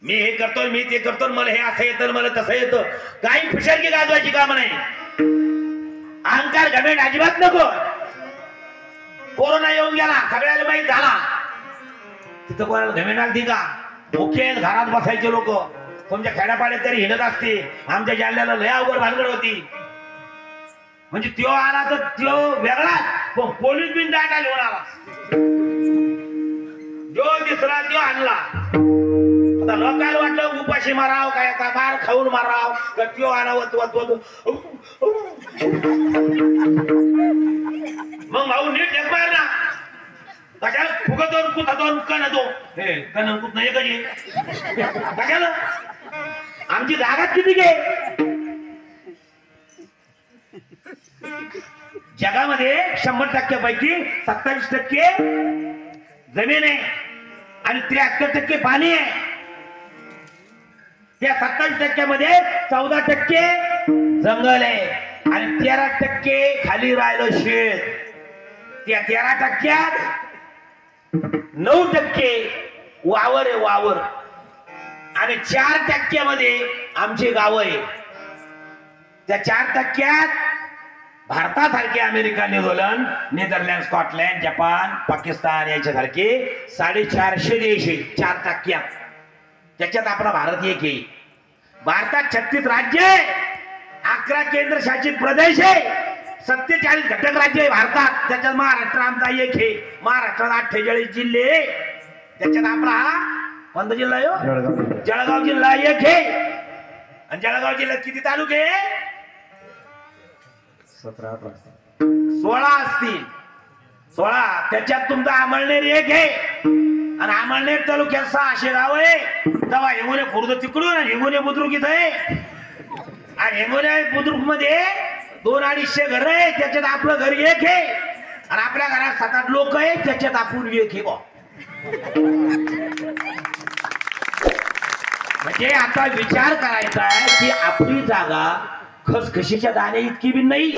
मी हे करतो मी ते करतो मला हे असं येतं मला तसं येतं काही फुशरकी गाजवायची काम नाही अहंकार घमेंड अजिबात नको कोरोना येऊन गेला सगळ्याला माहीत झाला तिथं कोणाला घमेंड आली का मुख्य घरात बसायचे लोक तुमच्या खेड्यापाड्यात तरी हिंडत असते आमच्या जालन्याला लय अवघड भानगड होती म्हणजे त्यो आला तर त्यो वेगळा पण पोलीस बिन डाटा लिहून आला जो दिसला त्यो आणला आता लोकांना वाटलं उपाशी माराव काय आता मार खाऊन माराव तर त्यो आणावत मग भाऊ नीट एक मार ना कशाला फुगतो कुठतो कण तो हे कण कुठ नाही कधी कशाला आमची जागा किती घे जगामध्ये 100% पैकी 27% जमीन आहे आणि 73% पाणी आहे त्या 27% मध्ये 14% जंगल आहे आणि 13% खाली राहिलं शेत त्या 13%त 9% वावर आहे वावर आणि 4% मध्ये आमचे गाव आहे त्या 4%त भारतासारखे America New Zealand Netherland Scotland Japan Pakistan यांच्यासारखे 450 देश आहे 4%. त्याच्यात आपला भारत एक आहे. भारतात 36 राज्य आहे 11 केंद्रशासित प्रदेश आहे 47 घटक राज्य आहे भारतात. त्याच्यात महाराष्ट्र आमचा एक आहे. महाराष्ट्रात 48 जिल्हे आहे त्याच्यात आपला हा कोणता जिल्हा आहे जळगाव जिल्हा एक आहे. आणि जळगाव जिल्ह्यात किती तालुके आहे 16 असतील 16. त्याच्यात तुमचा अमळनेर एक आहे आणि अमळनेर तालुक्यात 600 गाव आहे. तेव्हा हेंगोने खुर्द तिकडून आणि हेंगोने बुद्रुक इथं आहे आणि हेंगोने बुद्रुक मध्ये 200-250 घर आहे त्याच्यात आपलं घर एक आहे आणि आपल्या घरात 7-8 लोक आहे त्याच्यात आपण एक आहे. म्हणजे आता विचार करायचा आहे की आपली जागा खसखशीच्या दाणे इतकी बी नाही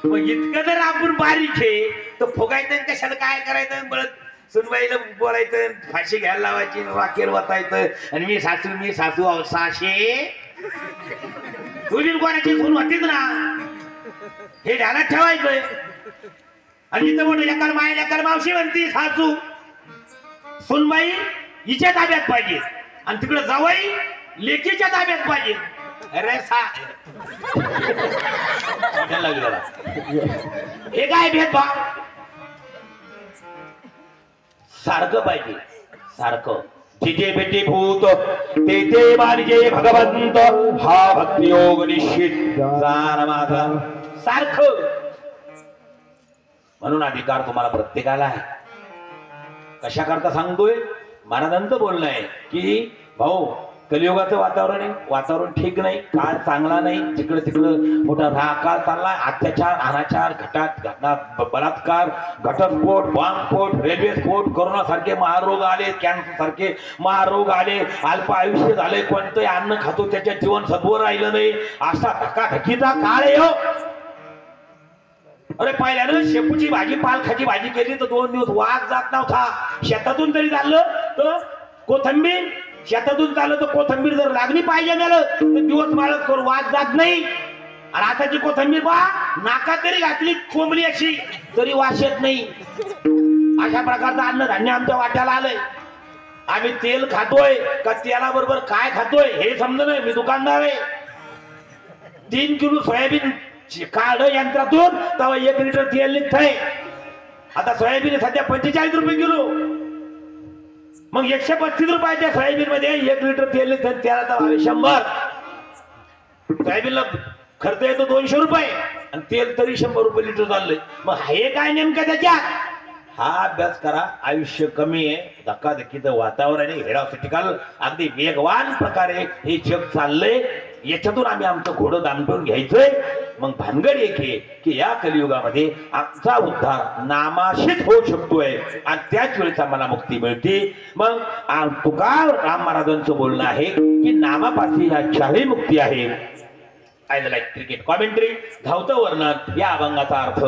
मग इतकं जर आपण बारीक आहे तर फुगायचं कशाला काय करायचं बळत सुनबाईला बोलायचं फाशी घ्यायला लावायची वाकेर वाचायचं आणि मी सासू साशे तुझी कोणाची सून होतीच ना हे ध्यानात ठेवायचंय. आणि इथं म्हणून एकाला माय एकाला मावशी म्हणती सासू सुनबाई हिच्या ताब्यात पाहिजे आणि तिकडे जावई लेकीच्या ताब्यात पाहिजे. अरे हे काय भेदभाव? सारखं पाहिजे सारखं. जिथे भेटे भूत तेथे मानिजे भगवंत हा भक्ती योग निश्चित जाण माझा सारखं. म्हणून अधिकार तुम्हाला प्रत्येकाला आहे. कशा करता सांगतोय? महाराजांचं बोलणं आहे की भाऊ कलियुगाचं वातावरण ठीक नाही, काळ चांगला नाही. जिकडे तिकडं मोठा राकाळ चाललाय, अत्याचार अनाचार घटना बलात्कार घटस्फोट बॉम्बस्फोट रेल्वे स्फोट कोरोना सारखे महारोग आले, कॅन्सर सारखे महारोग आले, अल्प आयुष्य झाले, कोणतंही अन्न खातो त्याच्या जीवन सत्व राहिलं नाही. असा धकाधकीचा काळ आहे हो. अरे पहिल्यानं शेपूची भाजी पालखाची भाजी केली तर 2 दिवस वाघ जात नव्हता. शेतातून तरी चाललं तर कोथंबीर, शेतातून चाललं तर कोथंबीर जर लागली पाहिजे गेलं तर दिवस माळत करून वाघ जात नाही. आणि आताची कोथंबीर पहा नाका तरी घातली कोंबली अशी तरी वास येत नाही. अशा प्रकारचं अन्नधान्य आमच्या वाट्याला आलंय. आम्ही तेल खातोय का तेलाबरोबर काय खातोय हे समजलं नाही. मी दुकानदार आहे. 3 किलो सोयाबीन काढ यंत्रातून तेव्हा 1 लिटर तेल निघतंय. आता सोयाबीन सध्या 45 रुपये किलो. मग 135 रुपयाच्या सोयाबीन मध्ये 1 लिटर तेल निघतं. तेलाचा भाव 100. सोयाबीनला खर्च येतो 200 रुपये आणि तेल तरी 100 रुपये लिटर चाललंय. मग हे काय नेमकं त्याच्यात? हा अभ्यास करा. आयुष्य कमी आहे, धक्काधक्कीचं वातावरण आहे, हेडावसिटिकल अगदी वेगवान प्रकारे हे जग चाललंय. याच्यातून आम्ही आमचं घोडं दामटून घ्यायचंय. मग भानगड एक आहे की या कलियुगामध्ये आमचा उद्धार नामाशीत होऊ शकतोय आणि त्याच वेळेस आम्हाला मुक्ती मिळते. मग तुका राम महाराजांचं बोलणं आहे की नामापाशी ह्या 4ही मुक्ती आहे. आय लाईक क्रिकेट कॉमेंट्री धावतं वर्णन या अभंगाचा अर्थ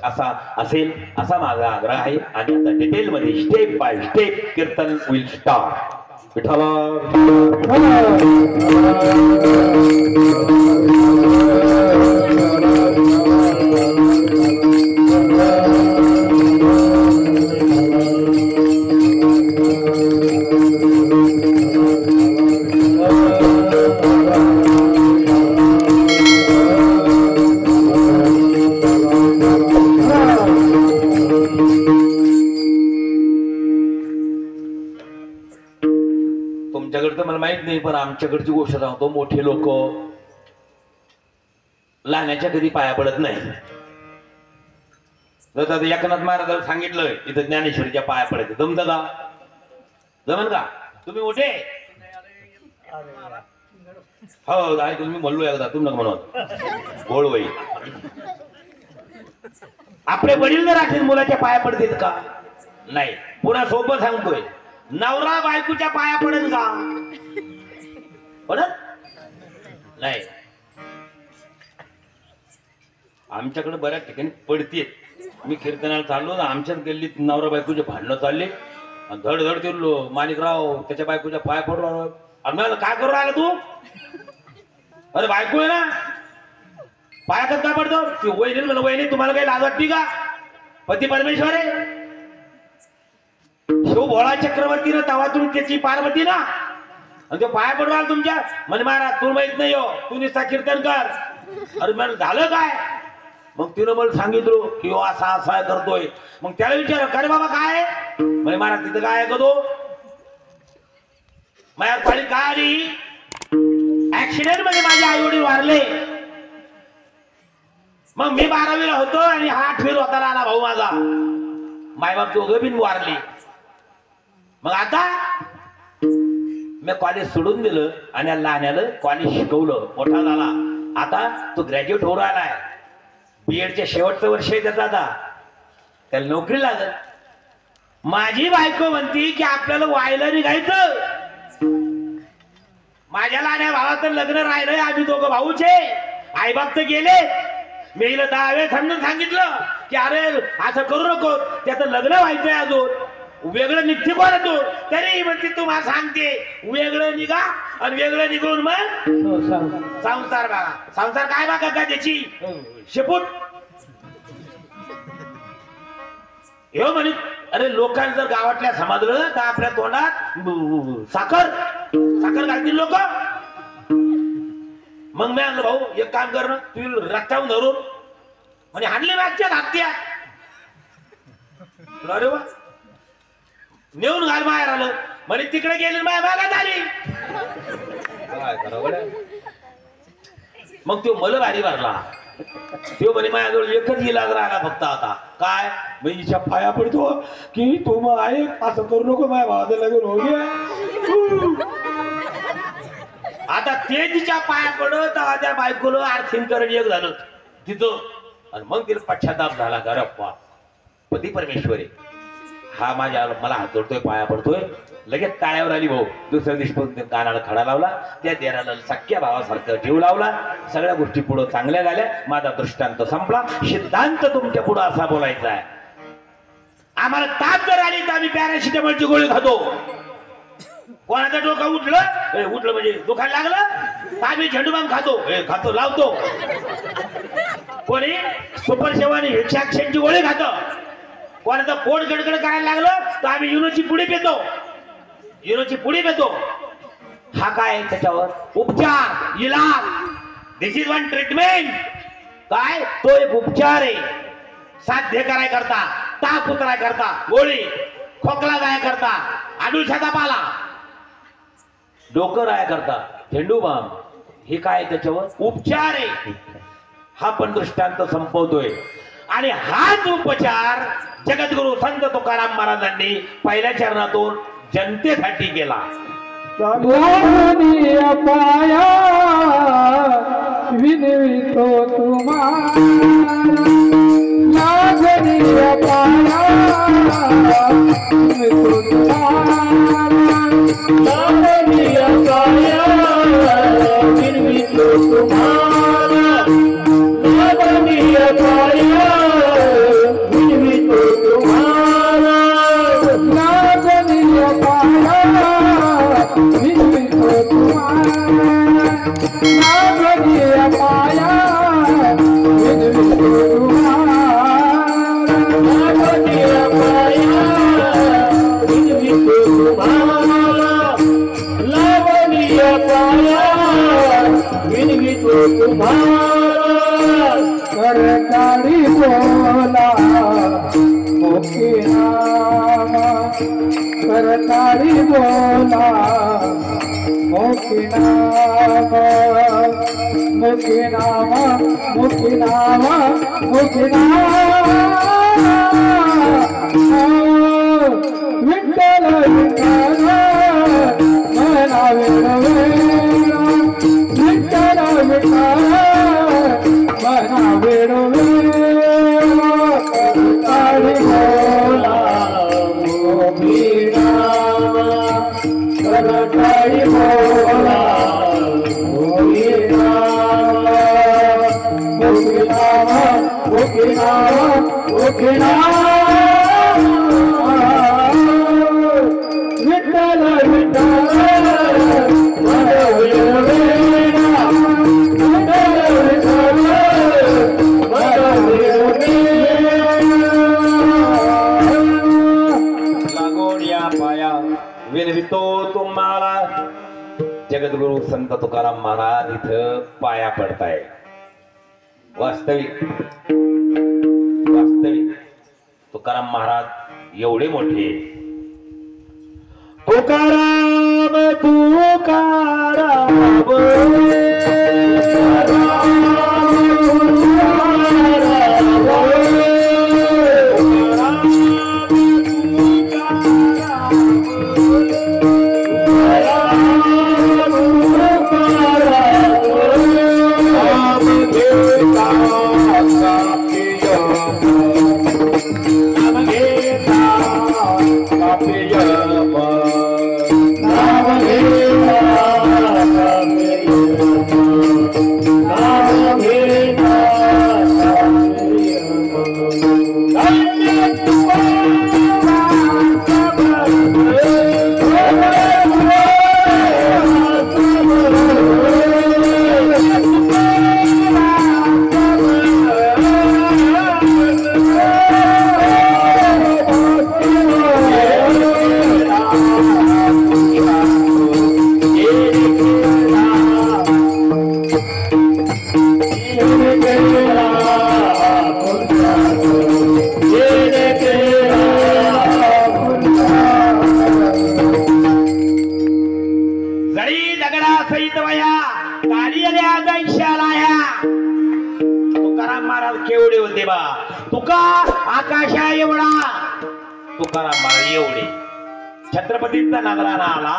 असा असेल असा माझा आग्रह आहे. आणि आता डिटेलमध्ये step by step kirtan will start. विठ्ठला तुमच्याकडचं मला माहित नाही पण आमच्याकडची गोष्ट सांगतो. मोठे लोक लहानाच्या कधी पाया पडत नाही. जर एकनाथ महाराजांना सांगितलं इथं ज्ञानेश्वरीच्या पाया पडायचं जमतं का? जमन का? तुम्ही मोठे हो आहे तुम्ही म्हणलो एकदा तुम्ही नका म्हणत गोड वही. आपले वडील जर असेल मुलाच्या पाया पडतील का? नाही. पुन्हा सोपं सांगतोय नवरा बायकोच्या पाया पडेल का? पडत नाही. आमच्याकडे बऱ्याच ठिकाणी पडते. मी कीर्तनाला चाललो ना आमच्याच गल्लीत नवरा बायकोचे भांडणं चालले. धड धड केलो माणिकराव त्याच्या बायकोच्या पाया पडलो. अरे काय करू राहिला तू? अरे बायको आहे ना पायातच का पडतो? ती वहिनी म्हणा वहिनी तुम्हाला काही लाज वाटते का? पती परमेश्वर आहे. शिव भोळा चक्रवर्ती ना तवा तुम्ही त्याची पार्वती ना आणि तो पाया पडवाल तुमच्या म्हणे महाराज तुला माहित नाही हो तू नुसता कीर्तन कर. अरे मला झालं काय? मग तिनं मला सांगितलं की असा असा करतोय. मग त्याला विचार का रे बाबा काय? म्हणे महाराज तिथं काय ऐकतो माझ्या पाळी काय आली? ऍक्सिडेंट मध्ये माझे आई वडील वारले. मग मी 12वीला होतो आणि हा 8वीला होता आला भाऊ माझा. मायबाप दोघं बिन वारले. मग आता मी कॉलेज सोडून दिलं आणि लहान्याला कॉलेज शिकवलं. मोठा झाला आता तो ग्रॅज्युएट होऊन आलाय. बीएडच्या शेवटचं वर्ष आहे त्याचा. आता त्याला नोकरी लागल. माझी बायको म्हणती की आपल्याला व्हायला निघायचं. माझ्या लहान्या भावाचं लग्न राहिलंय. आम्ही दोघं भाऊचे. आईबाप तर गेले. मी हिला 10 वेळ समजून सांगितलं की अरे असं करू नको त्याचं लग्न व्हायचंय अजून. वेगळं निघते कोण तू? तरी म्हणते तुम्हाला सांगते वेगळं निघा आणि वेगळं निघून मग संसार बघा. संसार काय बघा का त्याची शेपूट हे म्हणे. अरे लोकांना जर गावातल्या समजलं तर आपल्या तोंडात साखर साखर घालतील लोक. मग मी आणलं भाऊ एक काम कर ना तू रस्त्यावर धरून म्हणजे हाडले मागच्या हत्या. अरे वा नेऊन घाल बाहेर आलं म्हणे तिकडे गेली माया मागात आली. मग तो मला भारी भरला. तो म्हणे माझ्याजवळ एकच इलाज राहिला फक्त आता काय म्हणजे पाया पडतो की तू मग आहे असं करू नको माझ्या भावाचं लग्न होऊ दे. आता ते तिच्या पाया पडत त्या बायकोला आर्थिंकरण एक झालं तिचं आणि मग तिला पश्चाताप झाला. गरप्पा पती परमेश्वरी हा माझ्या मला हात जोडतोय पाया पडतोय. लगेच टाळ्यावर आली भाऊ. दुसऱ्या दिवशी कानाला खडा लावला. त्या देराला सख्या भावासारखं जीव लावला. सगळ्या गोष्टी पुढं चांगल्या झाल्या. माझा दृष्टांत संपला. सिद्धांत तुमच्या पुढं असा बोलायचा आहे. आम्हाला ताप जर आली तर आम्ही पॅरासिटामॉलची गोळी खातो. कोणाचं डोकं उठलं म्हणजे दुखायला लागलं तर आम्ही झेंडूबाम खातो लावतो. कोणी सुपर सेवानी 100ची गोळी खातो. कोणाचं पोट गडगड करायला लागलं तर आम्ही युनोची पुडी पितो. हा काय त्याच्यावर उपचार इलाज. दिस इज वन ट्रीटमेंट. काय तो एक उपचार आहे. साध्य कराय करता ताप उतराय करता गोळी खोकला जाय करता आडूळशाचा पाला डोकं राया करता झेंडूबाम. हे काय त्याच्यावर उपचार आहे. हा पण दृष्टांत संपवतोय. आणि हाच उपचार जगद्गुरु संत तुकाराम महाराजांनी पहिल्या चरणातून जनतेसाठी केला. पाया विनवितो तुम्हाला पाया विनवितो सरकारी बोला मुखी नाम सरकारी बोला मुखी नाम मुखी नाम मुखी नाम मुखी नाम विठ्ठल विठ्ठल मना वेळोवेळा विठ्ठल विठ्ठल मना वेळोवेळा सरकारी बोला मुखी नाम सरकारी बोला मुखी नाम मुखी नाम मुखी नाम मुखी नाम विठ्ठल विठ्ठल मना वेळोवेळा विठ्ठल विठ्ठल मना वेळोवेळा पाया विनवितो तुम्हाला. जगद्गुरु संत तुकाराम महाराज इथं पाया पडताय. वास्तविक तुकाराम महाराज एवढे मोठे. तुकाराम तुकाराम महाराज केवढे होते बा. तुका आकाशा एवढा, तुकाराम महाराज एवढे. छत्रपतींचा नगराला आला,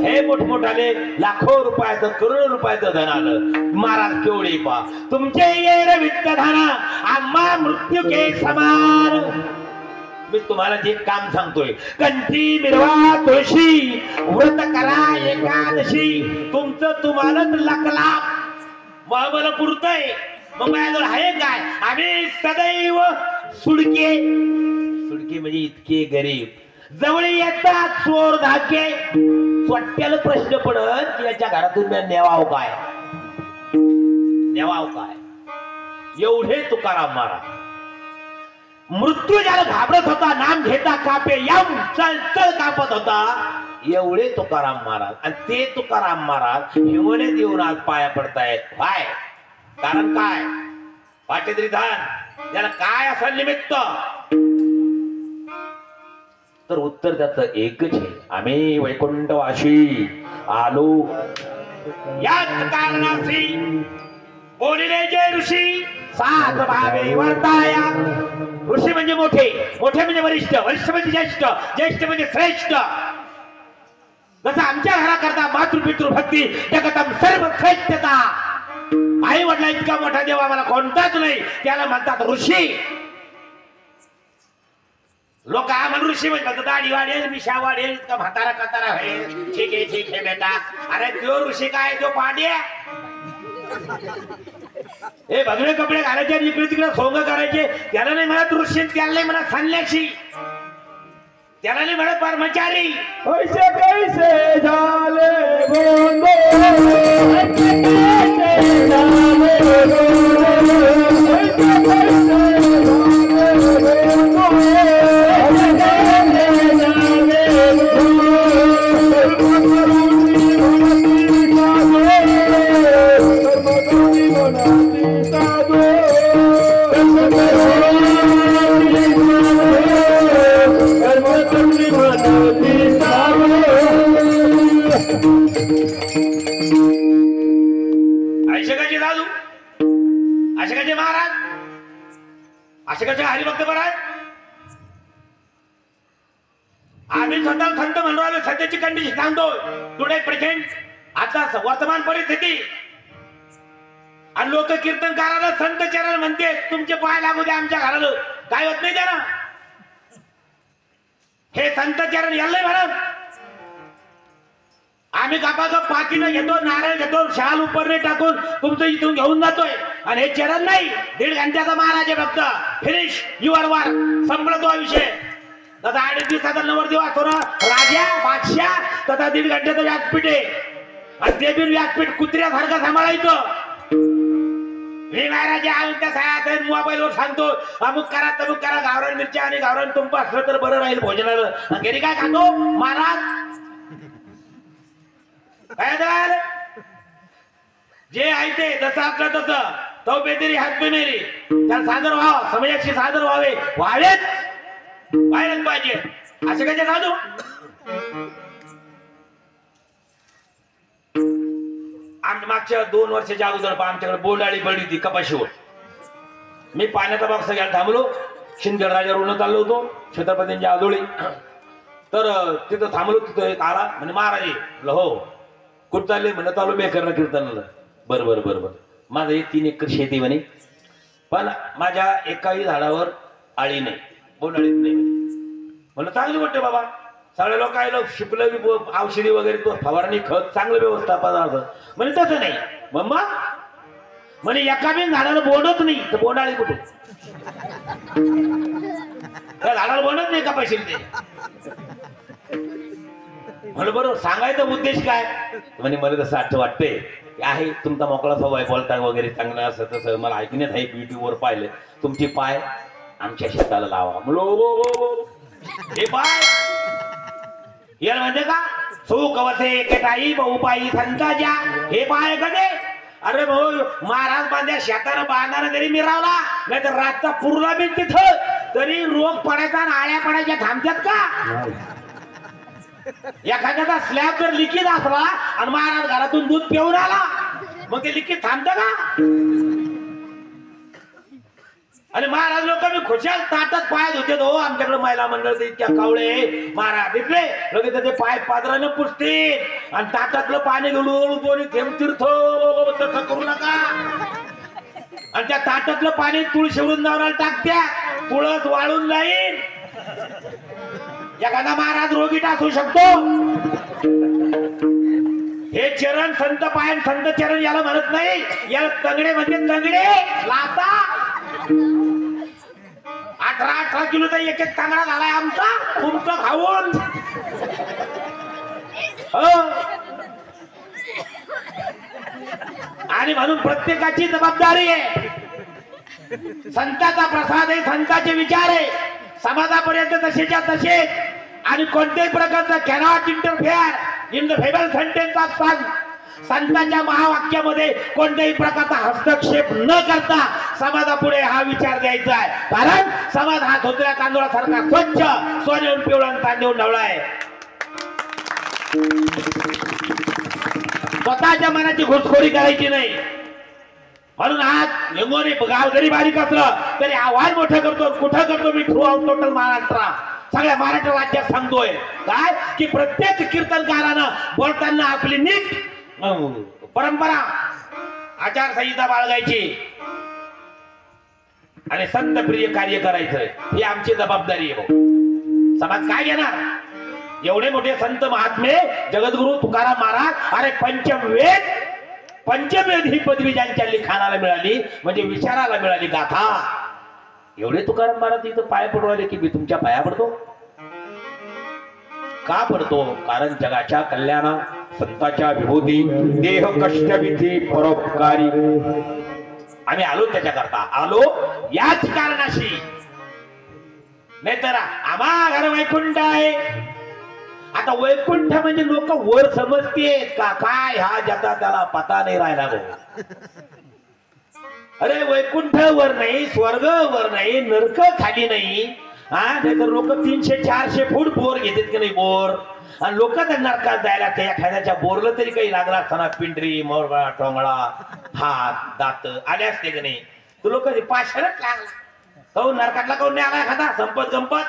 हे मोठमोठाले लाखो रुपयाचं करोडो रुपयाचं धन आलं. महाराज केवढे पा, तुमचे येर वित्त धन आम्हा मृत्यू के समान. मी तुम्हाला जे काम सांगतोय, कंठी मिरवा तुळशी, व्रत करा एकादशी, तुमचं तुम्हालाच लाख लाख. मग मला पुरतय, मग माझ्याजवळ आहे काय? आम्ही सदैव सुडके, सुडके म्हणजे इतके गरीब. जवळ येतात चोर धाके, स्वट्याला प्रश्न पडत की याच्या घरातून नेवाव काय, नेवाव काय. एवढे तुकाराम महाराज. मृत्यू ज्याला घाबरत होता, नाम घेता कापे यम, चल चल कापत होता, एवढे तुकाराम महाराज. आणि ते तुकाराम महाराज हिंगोलीत येऊन आज पाया पडतायत. काय कारण? काय वाटेत रिधान त्याला काय असं निमित्त? तर उत्तर त्याचं एकच आहे, आम्ही वैकुंठवाशी आलो याच कारणाशी. बोलिले जे ऋषी सात भावे वर्ताया. ऋषी म्हणजे मोठे, मोठे म्हणजे वरिष्ठ, वरिष्ठ म्हणजे ज्येष्ठ, ज्येष्ठ म्हणजे श्रेष्ठ. जसं आमच्या घराकरता मातृपितृ भक्ती जगतम सर्व श्रेष्ठता. आई वडला इतका मोठा देव आम्हाला कोणताच नाही, त्याला म्हणतात ऋषी. लोक आम्हाला ऋषी म्हणतात दाढी वाढेल, मिशा वाढेल, इतका म्हातारा कतारा होईल. ठीक आहे बेटा. अरे तो ऋषी काय, तो पांड्या. हे भगवे कपडे घालायचे, इकडे तिकडे सोंग करायचे, त्याला नाही म्हणत ऋषी, त्याला नाही म्हणत संन्यासी, त्याला नाही म्हणत कर्मचारी. ऐसे कैसे झाले बोंदो, ऐसे कैसे झाले बोंदो, ऐसे कैसे झाले बोंदो, ऐसे कैसे झाले बोंदो. अशोकाचे दादू, अशोकाचे महाराज, अशोकाचे हरिभक्त महाराज. आम्ही स्वतः संत म्हणून राहिलो, सध्याची कंडिशन सांगतो. टुडे प्रेझेंट, आता वर्तमान परिस्थिती. आणि लोक कीर्तनकाराला संत चरण म्हणते, तुमचे पाय लागू द्या आमच्या घराला, काय होत नाही त्याला. हे संत चरण याला म्हणत. आम्ही कापाचं पाकिटं घेतो, नारळ घेतो, शाल उपरने टाकून तुमचं इथून घेऊन जातोय. आणि हे चरण नाही, 1.5 घंट्याचा महाराज आहे फक्त. फिनिश युअर वार, संपला तो विषय. तसा 2.5 दिवसाचा नवरदेव असतो ना, राजा बादशाह, तसा 1.5 घंट्याचं व्यासपीठ आहे. आणि ते बिन व्यासपीठ कुत्र्यासारखं सांभाळायचं. मी महाराज आमच्या मोबाईलवर सांगतो, अमुक करा तमुक करा, गावरान मिरच्या आणि गावरान तुंप असलं तर बरं राहील भोजनाला. घरी काय खातो महाराज? काय झालं? जे आहे ते जसं असलं तसं, तो बेतरी हात पे मेरी. त्याला सादर व्हावं, समयाशी सादर व्हावेच, व्हायलाच पाहिजे. असं काय साधू. आमच्या मागच्या 2 वर्षाच्या अगोदर आमच्याकडे बोंडाळी बळी होती कपाशीवर. मी पाण्याचा बॉक्स घ्यायला थांबलो, शिंदगड राजावर चाललो होतो, छत्रपतींच्या आजोळी. तर तिथं थांबलो, तिथं एक आला म्हणजे महाराज. हो कुठं चालले? म्हणत आलो बेकरला कीर्तनाला. बरं. माझं 3 एकर शेती म्हणे, पण माझ्या एकाही झाडावर आळी नाही, बोंडाळीत नाही. म्हणलं चांगली गोष्ट बाबा, सगळे लोक आहे, लोक शिपलं औषधी वगैरे तो फवारणी खत चांगलं व्यवस्थापन असं. म्हणे तसं नाही. मम्मा म्हणे एका बिन झाडाला बोंडच नाही, तर बोंडाळी कुठे? त्या झाडाला बोंडच नाही का पैसे ते. म्हणलं बरोबर, सांगायचा उद्देश काय? म्हणे मला तसं असं वाटतंय आहे, तुमचा मोकळा स्वभाव बोलता वगैरे चांगलं असं तसं मला ऐकण्यात आहे, युट्यूबवर पाहिलं. तुमचे पाय आमच्या शेताला लावा. म्हणलो हे पाय याला म्हणजे का? सुख वसे केटाई बहुपाई संताच्या, हे पाय कधे? अरे भाऊ महाराज बांध्या शेतानं बांधणारा जरी मिरावला नाही तर रातचा पुरला बी तिथं तरी रोग पडायचा आणि आळ्या पडायच्या थांबतात का? एखाद्याचा स्लॅब जर लिखित असला आणि महाराज घरातून दूध पिऊन आला मग ते लिखित थांबतं का? आणि महाराज लोक मी खुशाल ताटात पाय धुते हो. आमच्याकडे महिला मंडळ इतक्या कावळे महाराज तिथले लगेच ते पाय पादरानं पुसतील आणि ताटातलं पाणी घेऊन दोन्ही थेंब तीर्थ तसं करू नका. आणि त्या ताटातलं पाणी तुळशी वृंदावनाला टाकत्या, तुळस वाळून जाईल. एखादा महाराज रोगीट असू शकतो. हे चरण संत पायन संत चरण याला म्हणत नाही, याला तंगडे म्हणजे तंगडे लाता. 18 किलोचा एक एक तांगडा झालाय आमचा तुमचं खाऊन. आणि म्हणून प्रत्येकाची जबाबदारी आहे. संताचा प्रसाद आहे, संताचे विचार आहे, समाजापर्यंत तसेच्या तसेच. आणि कोणत्याही प्रकारचा cannot interfere in the fable sentence of sun. संतांच्या महावाक्यामध्ये कोणत्याही प्रकारचा हस्तक्षेप न करता समाजापुढे हा विचार द्यायचा आहे. कारण समाज हा धोत्र्या तांदूळासारखा स्वच्छ सोन्याहून पिवळा तांदूळ ढवळा आहे. स्वतःच्या मनाची घुसखोरी करायची नाही. म्हणून आज लिंगोनी गाव जरी बारीक असलं तरी आवाज मोठं करतो. कुठं करतो me through out total Maharashtra सगळ्या महाराष्ट्र राज्यात सांगतोय काय की प्रत्येक कीर्तनकारानं बोलताना आपली नीट परंपरा आचारसंहिता बाळगायची आणि संत प्रिय कार्य करायचंय. ही आमची जबाबदारी आहे. समाज काय घेणार? एवढे मोठे संत महात्मे जगद्गुरु तुकाराम महाराज. अरे पंचवेद ही पदवी ज्यांच्या लिखाणाला मिळाली म्हणजे विचाराला मिळाली गाथा. एवढे तुकाराम महाराज इथं पाय पडवाले की मी तुमच्या पाया पडतो. का पडतो? कारण जगाच्या कल्याणा संतांच्या विभूती देह कष्ट विधी परोपकारी. आम्ही आलो त्याच्याकरता, आलो याच कारणाशी. नाहीतर आम्हा घर वैकुंठ आहे. आता वैकुंठ म्हणजे लोक वर समजतेत का काय? हा ज्याचा त्याला पता नाही राहिला भाऊ. अरे वैकुंठ वर नाही, स्वर्ग वर नाही, नरक खाली नाही. हा नाहीतर लोक 300-400 फूट बोर घेतात की नाही बोर. आणि लोक त्या नरकात जायला त्या एखाद्याच्या बोरला तरी काही लागला असताना पिंढरी मोरगा टोंगळा हात दात आले असते की नाही. तू लोक पाषाणच लागला कहून नरकातला कहून नाही आला एखादा संपत गंपत.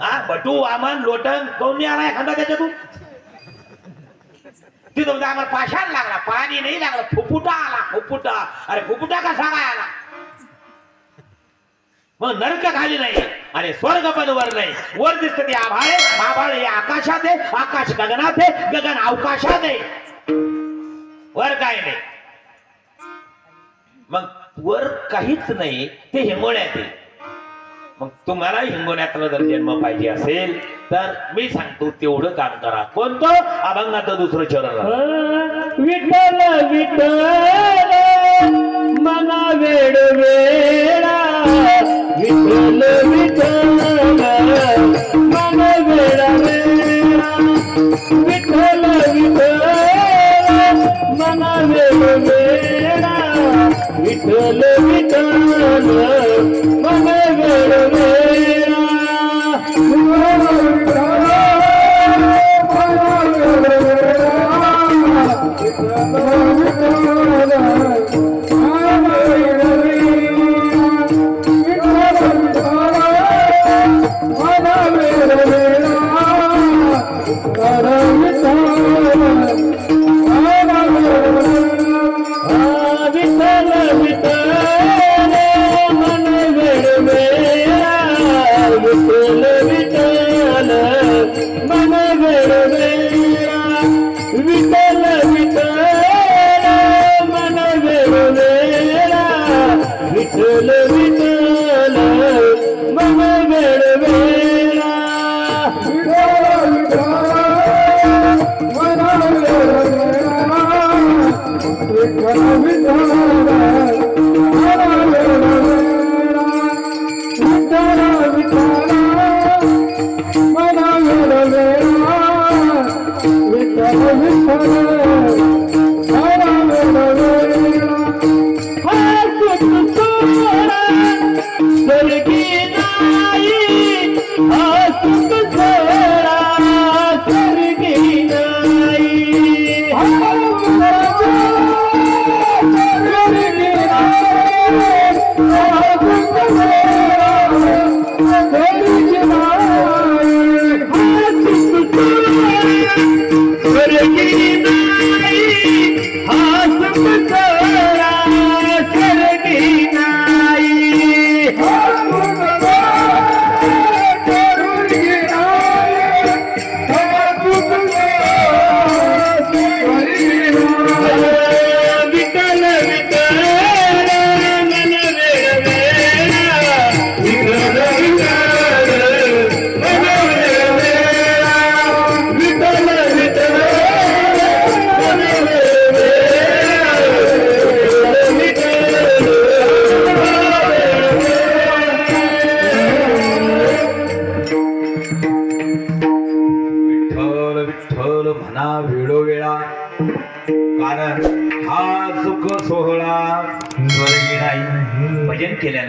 हा बटू वामन लोटन कहून नाही आला एखादा त्याच्यातून. तिथं आम्हाला पाषाण लागला, पाणी नाही लागलं, फुफुटा आला फुफुटा. अरे फुफुटा कसा काय आला? मग नरक खाली नाही आणि स्वर्ग पण वर नाही. वर दिसत ते आभाळ आहे, आभाळ हे आकाशात आहे, आकाश गगनात आहे, गगन अवकाशात आहे. वर काय नाही. मग वर काहीच नाही ते हिंगोण्यात आहे. मग तुम्हाला हिंगोण्यातला जर जन्म पाहिजे असेल तर मी सांगतो तेवढं काम करा. कोणतं? अभंगाचं दुसरं चरण. विठ्ठल विठ्ठल मना वेड वेळा. विठ्ठल विठ्ठल मन वेडा वेळा. विठ्ठल विठ्ठल मना वेड वेळा. विठ्ठल विठ्ठल मन वेड वेळा. विठ्ठल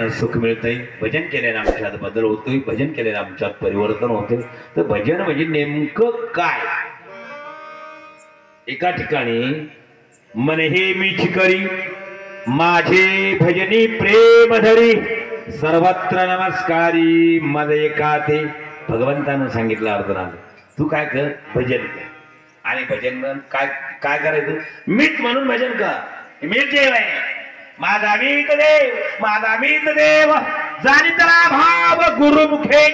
केल्यानं सुख मिळतंय, भजन केल्यानं आमच्यात बदल होतोय, भजन केल्यानं आमच्यात परिवर्तन होते. तर भजन म्हणजे नेमकं काय? एका ठिकाणी मन हे मीच करी माझे भजनी प्रेम धरी सर्वत्र नमस्कारी मद एका ते. भगवंतानं सांगितलं अर्जुनाला, तू काय कर, भजन कर. आणि भजन काय काय करायचं? मीच म्हणून भजन कर. मीच देव आहे, माझा मीच देव, माझा मीच देव जाणीतला भाव गुरुमुखे.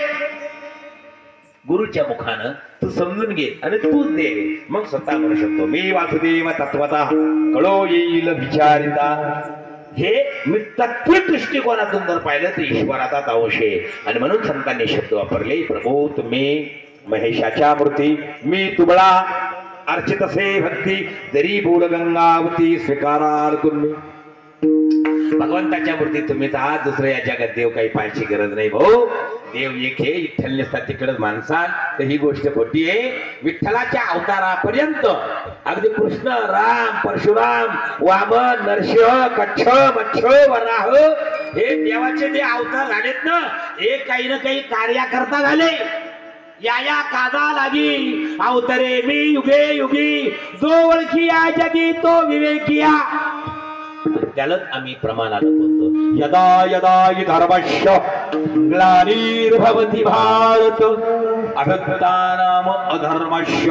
गुरुच्या मुखानं तू समजून घे आणि तू दे, मग स्वतः म्हणू शकतो मी वासुदेव तत्वता कळो येईल विचारिता. हे मी तत्व दृष्टिकोनातून जर पाहिलं तर ईश्वराचा अंश आहे. आणि म्हणून संतांनी शब्द वापरले, प्रभू तुम्ही महेशाच्या मूर्ती, मी तुबळा अर्चित से भक्ती जरी बोल गंगावती स्वीकाराल तुम्ही. भगवंताच्या मूर्ती तुम्हीच आहात, दुसरं या जगात देव काही पाहायची गरज नाही भाऊ. देव एक हे, विठ्ठल नसतात तिकडच माणसात. तर ही गोष्ट खोटी आहे. विठ्ठलाच्या अवतारापर्यंत अगदी कृष्ण, राम, परशुराम, वामन, नरसिंह, कच्छ, मच्छ, वराह हे देवाचे जे अवतार झालेत ना, हे काही ना काही कार्याकर्ता झाले. या कादा लागी अवतरे मी युगे युगी, जो ओळखिया जगी तो विवेकिया. त्यालाच आम्ही प्रमाणानं बोलतो. यदा यदा हि धर्मस्य ग्लानिर्भवति भारत अभक्तानाम अधर्मस्य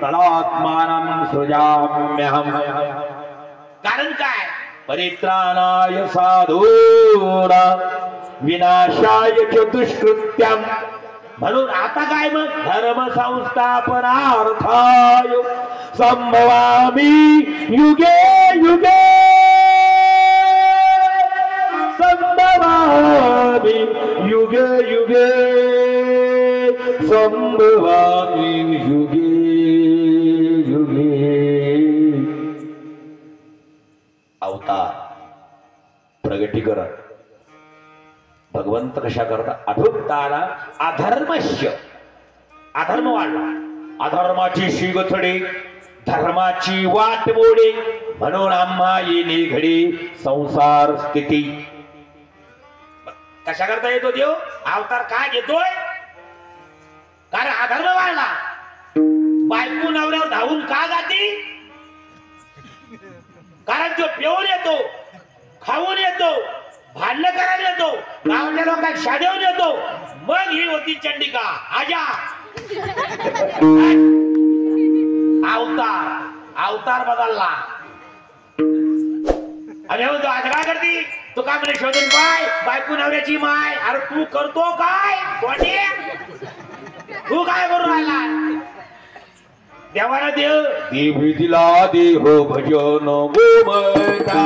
तदात्मानं सृजाम्यहम्. कारण काय? परित्राणाय साधूनां विनाशाय च दुष्कृत्यम्. म्हणून आता काय मग? धर्म संस्थापनार्थाय संभवामि युगे युगे, संभवामि युगे युगे, संभवामि युगे युगे. अवतार प्रगटीकरण भगवंत कशा करता? अभुक्ताना अधर्मस्य. अधर्म वाढला, अधर्माची शिगथडे धर्माची वाट मोडे, म्हणून आम्हा येणे घडी संसार स्थिती. कशा करता येतो देव? अवतार काय घेतोय? कारण अधर्म वाढला. बायको नवऱ्यावर धावून का जाती? कारण तो पिऊन येतो, खाऊन येतो, भांडण करायला येतो, गावातल्या लोकांना शादेवून येतो. मग ही होती चंडिका आजा. अवतार अवतार बदलला. आणि म्हणतो आज काय करती? तू काय म्हणे शोधून पाय, बायको नवऱ्याची माय. अरे तू करतो काय? तू काय करू राहिला? देवाला देव देवी दिला देह भजन गोमता,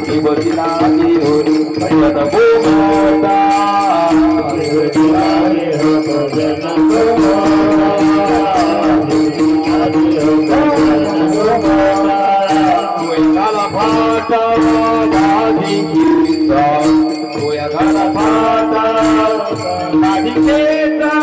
देव दिला देह भजन गोमता, देव दिला देह भजन गोमता. गोयाला फाटा दादी कीर्ता, गोयाला फाटा दादी कीर्ता,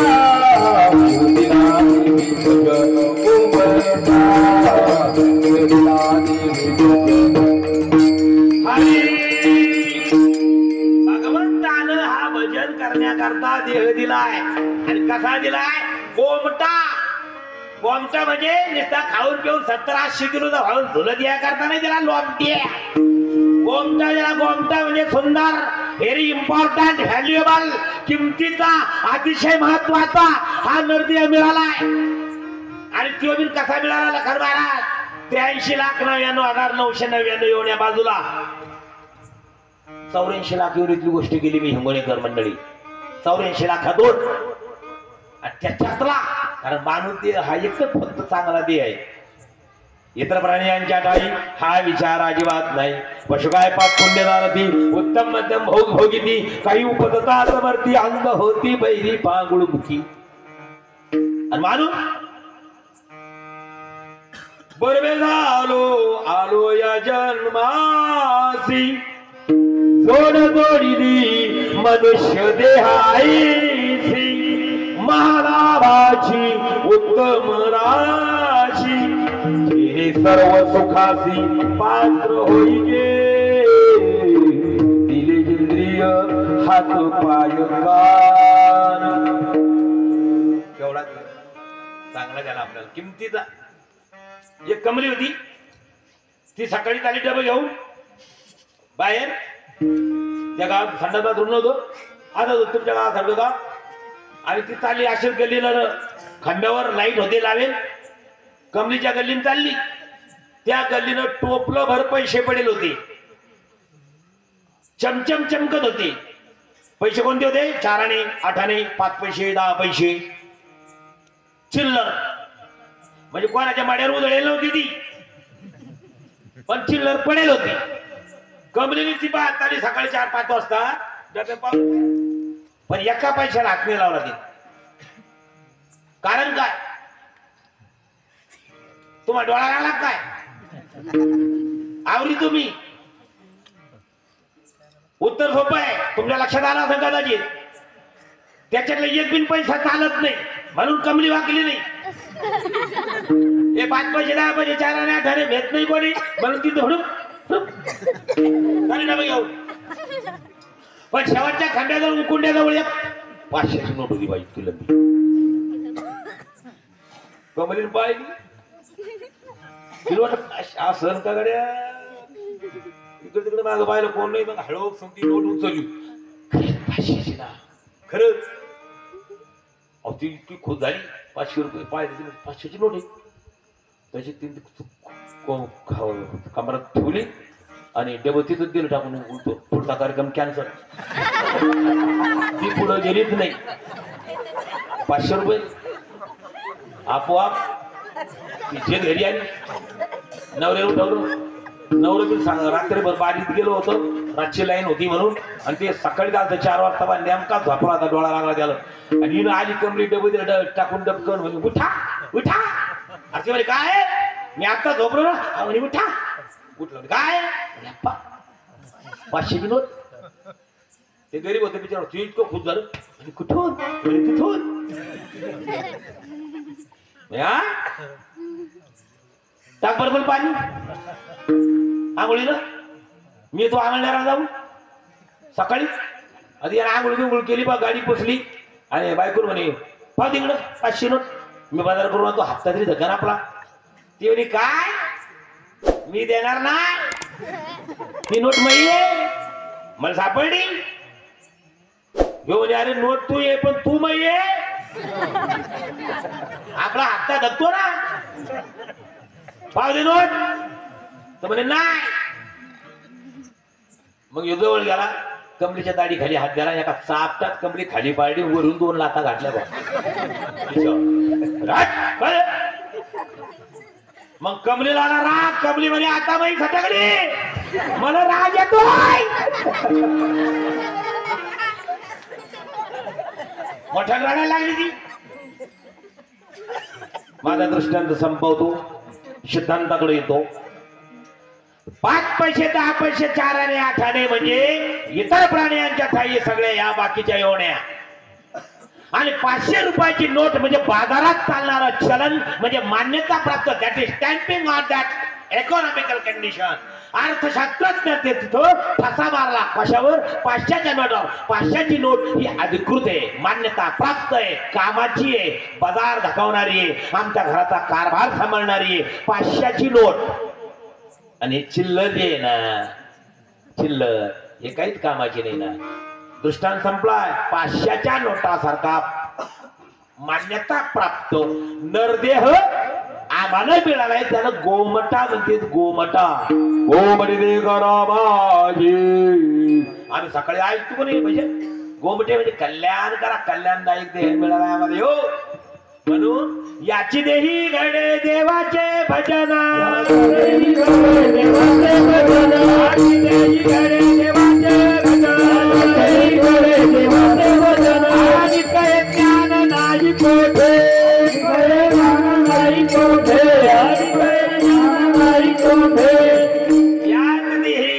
भगवंतानं हा भजन करण्याकरता देह दिलाय. आणि कसा दिलाय? गोमटा. गोमटा म्हणजे नुसता खाऊन पिऊन 70-80 किलो खाऊन धुलत या करता नाही दिला. लोमटी गोमटा दिला. गोमटा म्हणजे सुंदर, व्हेरी इम्पॉर्टंट, व्हॅल्युएबल, किमतीचा, अतिशय महत्वाचा हा नरदेह मिळालाय. आणि तो बिन कसा मिळाला? लखन महाराज 83,99,999 एवढ्या बाजूला 84 लाख एवढीतली गोष्ट केली मी हिंगोळेकर मंडळी. 84 लाखातून 78 लाख. कारण माणूस देह हा एकच फक्त चांगला देह आहे. इतर प्राण्यांच्या ठाई हा विचार अजिबात नाही. पशुकाय पाप पुण्यदान ती उत्तम मध्यम भोग भोगिती, काही उपदता समर्थी अंग होती बैरी पांगुळ मुखी. आणि माणूस बरबे झालो आलो या जन्मासी, जोड जोडीली मनुष्य देहाईसी, महालाभाची उत्तम राशी, हे सर्व सुखासी पात्र होईगे, दिले जिंद्री हात पाय कान. केवढा चांगला झाला आपल्याला किमतीचा. एक कमली होती ती सकाळी चाली डबा घेऊन बाहेर त्या गावात संडास बाथरूम नव्हतं. आता तुमच्या गावासारखं का आणि ती चालली अशीच गल्लीला खांब्यावर लाईट होते लावेल. कमलीच्या गल्लीत चालली. त्या गल्लीनं टोपलं भर पैसे पडेल होते. चमचम चमकत होते. पैसे कोणते होते? 4 आणे 8 आणे 5 पैसे 10 पैसे चिल्लर. म्हणजे कोणाच्या माड्यावर उधळेल नव्हती ती पण चिल्लर पडेल होती. कमलीने ती बात आली सकाळी 4-5 वाजता डबे पाहून पण एका पैशाला हात नाही लावला. ते कारण काय? तुम्हाला डोळा लागला काय? आवरी तुम्ही. उत्तर सोपं आहे. तुमच्या लक्षात आलं असेल कदाचित. त्याच्यातला एक बिन पैसा चालत नाही म्हणून कमली वाकली नाही. हे 5 पैसे 10 पैसे 4 आणे 8 आणे भेट नाही कोणी म्हणून तिथं म्हणून घेऊ. पण शेवटच्या खांब्याजवळ उकुंड्याजवळ 500ची नोट होती बाई. तुला कमलीन पाहिली सर का गड्या इकडे तिकडे मागं पाहिलं कोण नाही. मग हळू ती नोट उचलली. 500ची ना खरंच. अहो ती इतकी खुश झाली. 500 रुपये पाहिजे 500ची नोट आहे. त्याची ती कमरात ठेवली आणि डबं तिथं दिलं टाकून उलतो. पुढचा कार्यक्रम कॅन्सल. ती पुढं गेलीच नाही. 500 रुपये आपोआप तिचे घरी आली. नवऱ्याला उठवलं. नवरं बिल सांग रात्रीभर बारीत गेलो होतो. रातची लाईन होती म्हणून आणि ते सकाळी झालं 4 वाजता नेमका झोपला होता. डोळा लागला त्याला आणि हिनं आली कमरी डबे टाकून डबकन म्हणजे उठा उठा. असे म्हणे काय मी आता झोपलो ना. म्हणे उठा. उठलं काय 500ची नोट. ते गरीब होते बिचार. ते इतकं खुश झालं. कुठून? तिथून. टाक बरोबर पाणी आंघोळीला. मी तो आंघोळण्याला जाऊ सकाळी आधी आंघोळ बिंघोळ केली बा. गाडी पोचली आणि बायकोन म्हणे पाव तिकडं 500 नोट. मी बाजार करून आणतो. हप्ता तरी धक्का आपला. ती म्हणे काय मी देणार नाही. ती नोट मई आहे मला सापडली. घेऊन अरे नोट तू ये पण तू मई आहे. आपला हप्ता धकतो ना. पाव दे नोट तर म्हणे नाही. मग जवळ गेला. कमलीच्या दाढी खाली हात द्याला. एका चापटात कमली खाली पाडली. वरून 2 लाथा घातल्या बा. मग कमलीला आला राग. कमली म्हणे आता बाई सटकली मला राग येतोय. मोठ्या रडायला लागली ती. माझा दृष्टांत संपवतो. सिद्धांताकडे येतो. 5 पैसे 10 पैसे 4 आणे 8 आणे म्हणजे इतर प्राण्यांच्या ठाई सगळ्या या बाकीच्या योण्या. आणि 500 रुपयाची नोट म्हणजे बाजारात चालणारं चलन म्हणजे मान्यता प्राप्त. That is stamping on that economical condition. अर्थशास्त्रज्ञ ते तिथं ठसा मारला. कशावर? 500च्या नोटावर. 500ची नोट ही अधिकृत आहे मान्यता प्राप्त आहे कामाची आहे बाजार धकावणारी आहे आमच्या घराचा कारभार सांभाळणारी आहे 500ची नोट. आणि चिल्लर जे आहे ना चिल्लर हे काहीच कामाची नाही ना. दृष्टांत संपलाय. 500च्या नोटासारखा मान्यता प्राप्त नरदेह आम्हाला मिळालाय. त्याला गोमटा म्हणते. गोमटा गोमटी दे करा माझी. आम्ही सकाळी ऐकतो कोणी म्हणजे गोमटे म्हणजे कल्याण करा. कल्याणदायक देह मिळालाय आम्हाला हो. म्हणून याची देही घडे देवाचे भजन. देही घडे देवाचे भजन. आणि काय ज्ञान नाही कोठे.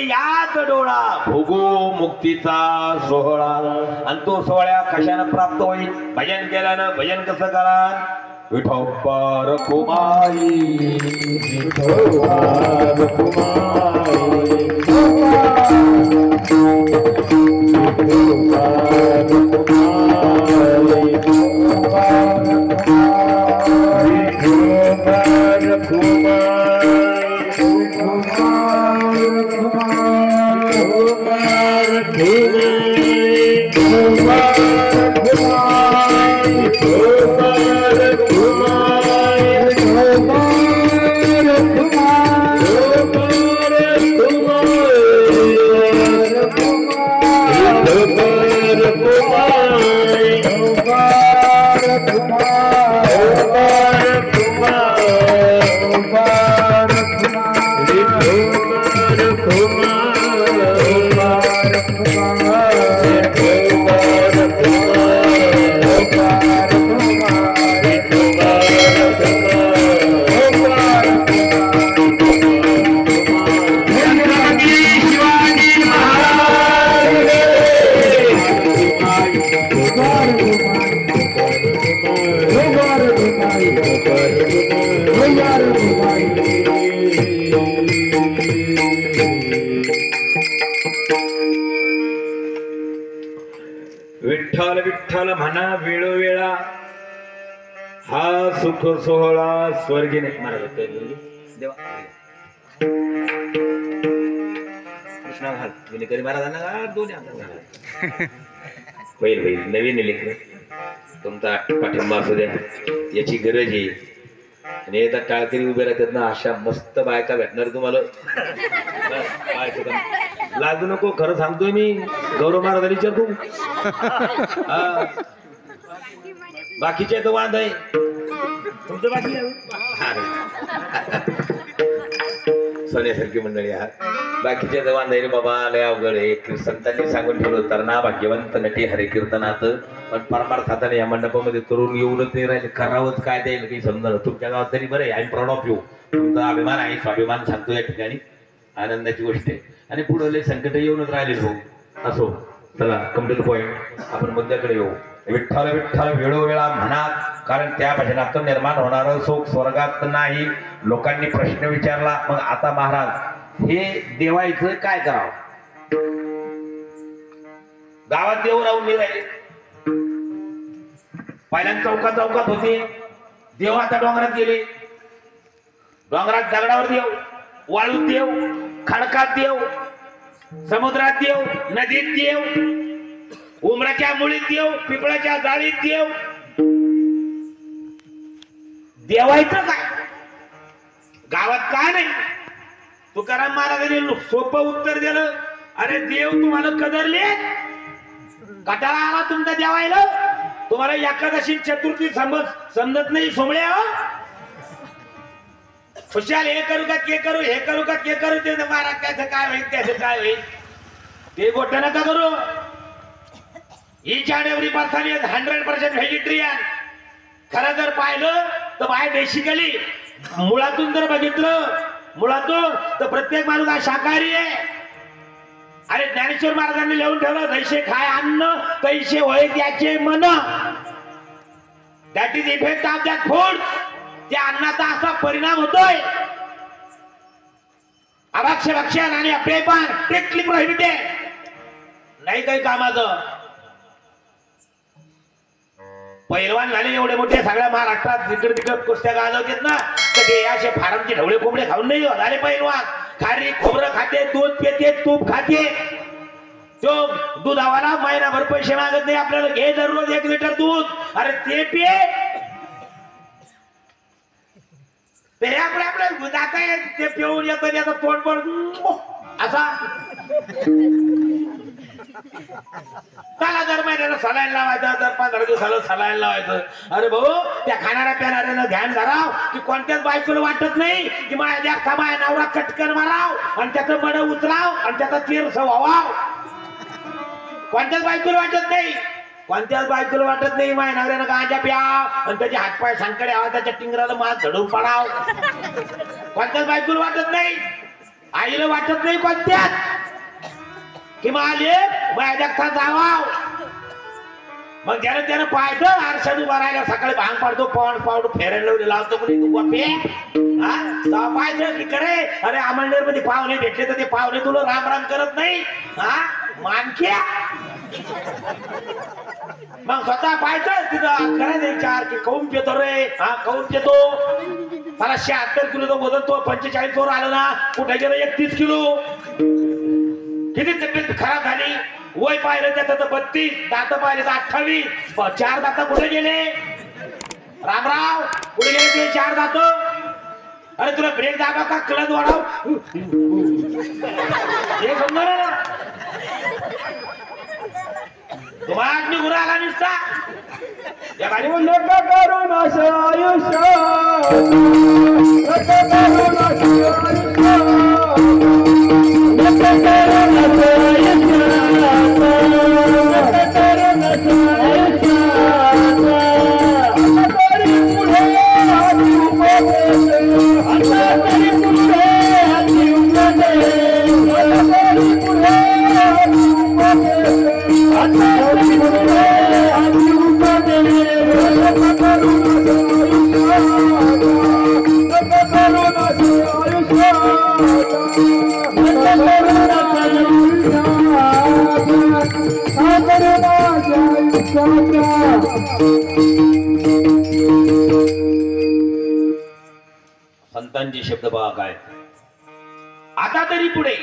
यात डोळा भोगो मुक्तीचा सोहळा. आणि तो सोहळ्या कशानं प्राप्त होईल? भजन केल्यानं. भजन कसं करा? विठोबार कुमारी विठोबार कुमारी विठ्ठल विठ्ठल म्हणा वेळोवेळा हा सुख सोहळा स्वर्गी महाराज देवा कृष्णा घाल विनेकरी महाराजांना दोन्ही होईल होईल नवीन लेकर तुमचा पाठिंबा असू द्या याची गरज आहे आणि एकदा टाळकरी उभे राहतात ना अशा मस्त बायका भेटणार तुम्हाला लाजू नको खरं सांगतोय मी गौरव महाराजांनी विचारतो बाकीचे तो वांद आहे तुमचं बाकी सोन्यासारखी मंडळी आहात बाकीचे तर वांद आहे बाबा लय अवघड आहे संतांनी सांगून ठेवलं तर ना भाग्यवंत नटी हरे कीर्तनात पण परमार्थात या मंडपामध्ये तरुण येऊनच नाही राहिले करावंच काय द्यायला काही समजा तुमच्या गावात तरी बरं आहे I am proud of you तुमचा अभिमान आहे स्वाभिमान सांगतो या ठिकाणी आनंदाची गोष्ट आहे आणि पुढे संकट येऊनच राहिले भाऊ असो चला कम टू द पॉइंट आपण मुद्द्याकडे येऊ विठ्ठल विठ्ठल वेळोवेळा म्हणा कारण त्या भजनातून निर्माण होणारं सुख स्वर्गात नाही लोकांनी प्रश्न विचारला मग आता महाराज हे देवायचं काय करावं गावात देव राहून नाही राहिले पहिल्यांदा चौकात चौकात होते देव आता डोंगरात गेले डोंगरात दगडावर देव वाळूत देव खडकात देव समुद्रात देव नदीत देव उमराच्या मुळीत देव पिपळाच्या जाळीत देव देवायचं काय गावात का नाही तुकाराम महाराजांनी सोपं उत्तर दिलं अरे देव तुम्हाला कदरले कटाळा आला तुमचा देवायला तुम्हाला एकादशी चतुर्थी समजत नाही सोमळ्या खुशाल हे करू का ते करू हे करू का ते करू ते महाराज त्याचं काय होईल त्याचं काय होईल ते गोष्ट नका करू each and every person is 100% vegetarian खरं जर पाहिलं तर बाय बेसिकली मुळातून जर बघितलं मुळातून तर प्रत्येक माणूस हा शाकाहारी आहे अरे ज्ञानेश्वर महाराजांनी लिहून ठेवलं जैसे खाय अन्न तैसे होय त्याचे मन that is effect of that food त्या अन्नाचा असा परिणाम होतोय अभक्ष्य भक्षण आणि अप्रेपान स्ट्रिक्टली प्रोहिबिटेड नाही काही कामाचं पैलवान झाले एवढे मोठे सगळ्या महाराष्ट्रात जिकडे तिकडे कुस्त्या गाजवतात ना तर ते असे फार्मचे ढवळे कोंबडे खाऊन नाही झाले पैलवान खारी खोबरं खाते दूध पिते तूप खाते तो दुधावाला महिनाभर पैसे मागत नाही आपल्याला घे दररोज 1 लिटर दूध अरे ते पिये ते आपल्या जाता ते पिऊन येतं त्याचं तोंड पण असा त्याला दर महिन्याला सलाईन लावायचं दर 15 दिवसाला सलाईन लावायचं अरे भाऊ त्या खाणाऱ्या पिणाऱ्यानं ध्यान धराव की कोणत्याच बायकोला वाटत नाही की माझ्या जागता माझ्या नवरा कटकन माराव आणि त्याचं मन उतराव आणि त्याचा तीर्थ व्हावाव कोणत्याच बायकोला वाटत नाही कोणत्याच बायकोला वाटत नाही माझ्या नवऱ्यानं गांजा प्याव आणि त्याचे हातपाय सांकडे आवा त्याच्या टिंगराला मात झडून पडाव कोणत्याच बायकोला वाटत नाही आईला वाटत नाही कोणत्यात कि माझे माझ्या जागता जावाव मग त्यानं पाहतं आरशात उभा राहिला सकाळी भांग पाडतो पावड फेरायला लावतो कोणी तू बापे हा पाहतं की करे अरे अमळनेर मध्ये पाहुणे भेटले तर ते पाहुणे तुला राम राम करत नाही हा मानक्या मग स्वतः पाहायचं तिथं करायचं विचार की कौन पितो रे हा कौन पितो मला 76 किलो तो वजन तो 45 वर आलं ना कुठे गेलं 31 किलो किती तब्येत खराब झाली वय पाहिलं त्याचं तर 32 दात पाहिले तर 28 4 दात कुठे गेले रामराव कुठे गेले ते 4 दात अरे तुला ब्रेक दाबा का क्लच वाढव हे समजा ना तुम्हाला निघून आला निसता या बाई नका करू नाश आयुष्य नका करू नाश आयुष्य नका करू नाश आयुष्य नका करू नाश आयुष्य आता तरी पुढे हाती उभे आता तरी पुढे हाती उभे आता तरी पुढे हाती उभे आता तरी पुढे हाती उभे नका करू नाश आयुष्य नका करू नाश संतांचे शब्द बघा काय आता तरी पुढे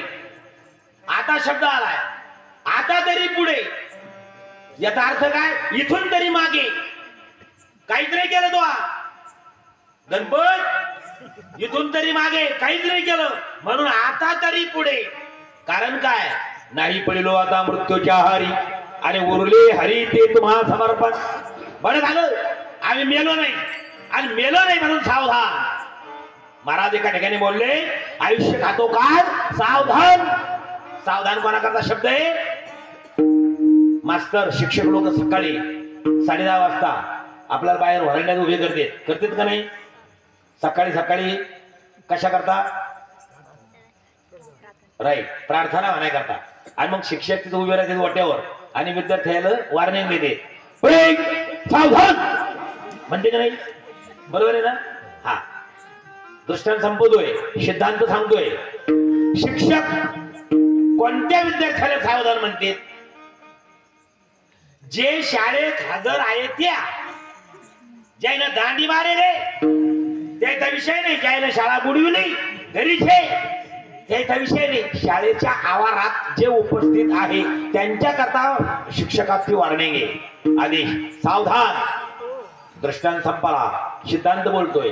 आता शब्द आलाय आता तरी पुढे याचा अर्थ काय इथून तरी मागे काहीच नाही केलं तो गणपत इथून तरी मागे काहीच नाही केलं म्हणून आता तरी पुढे कारण काय नाही पडलो आता मृत्यूच्या आहारी आणि उरले हरी ते तुम्हा समर्पण बरं झालं आम्ही मेलो नाही आणि मेलो नाही म्हणून सावधान महाराज एका ठिकाणी बोलले आयुष्य खातो काय सावधान सावधान कोणाकरता शब्द आहे मास्तर शिक्षक लोक सकाळी 10:30 वाजता आपल्याला बाहेर वरण्यात उभे करतात का नाही सकाळी कशा करता राईट प्रार्थना म्हणाय करता आणि मग शिक्षक तिथे उभे राहतात वाट्यावर आणि विद्यार्थ्याला वॉर्निंग देते सावधान म्हणते का नाही बरोबर आहे ना हा दृष्टांत संपवतोय सिद्धांत सांगतोय शिक्षक कोणत्या विद्यार्थ्याला सावधान म्हणते जे शाळेत हजर आहे त्या ज्यानं दांडी मारेले त्याचा विषय नाही ज्यानं शाळा बुडवी नाही घरीच आहे त्याचा विषय नाही शाळेच्या आवारात जे उपस्थित आहे त्यांच्या करता शिक्षकाची वॉर्निंग आहे आदेश सावधान दृष्टांत संपला सिद्धांत बोलतोय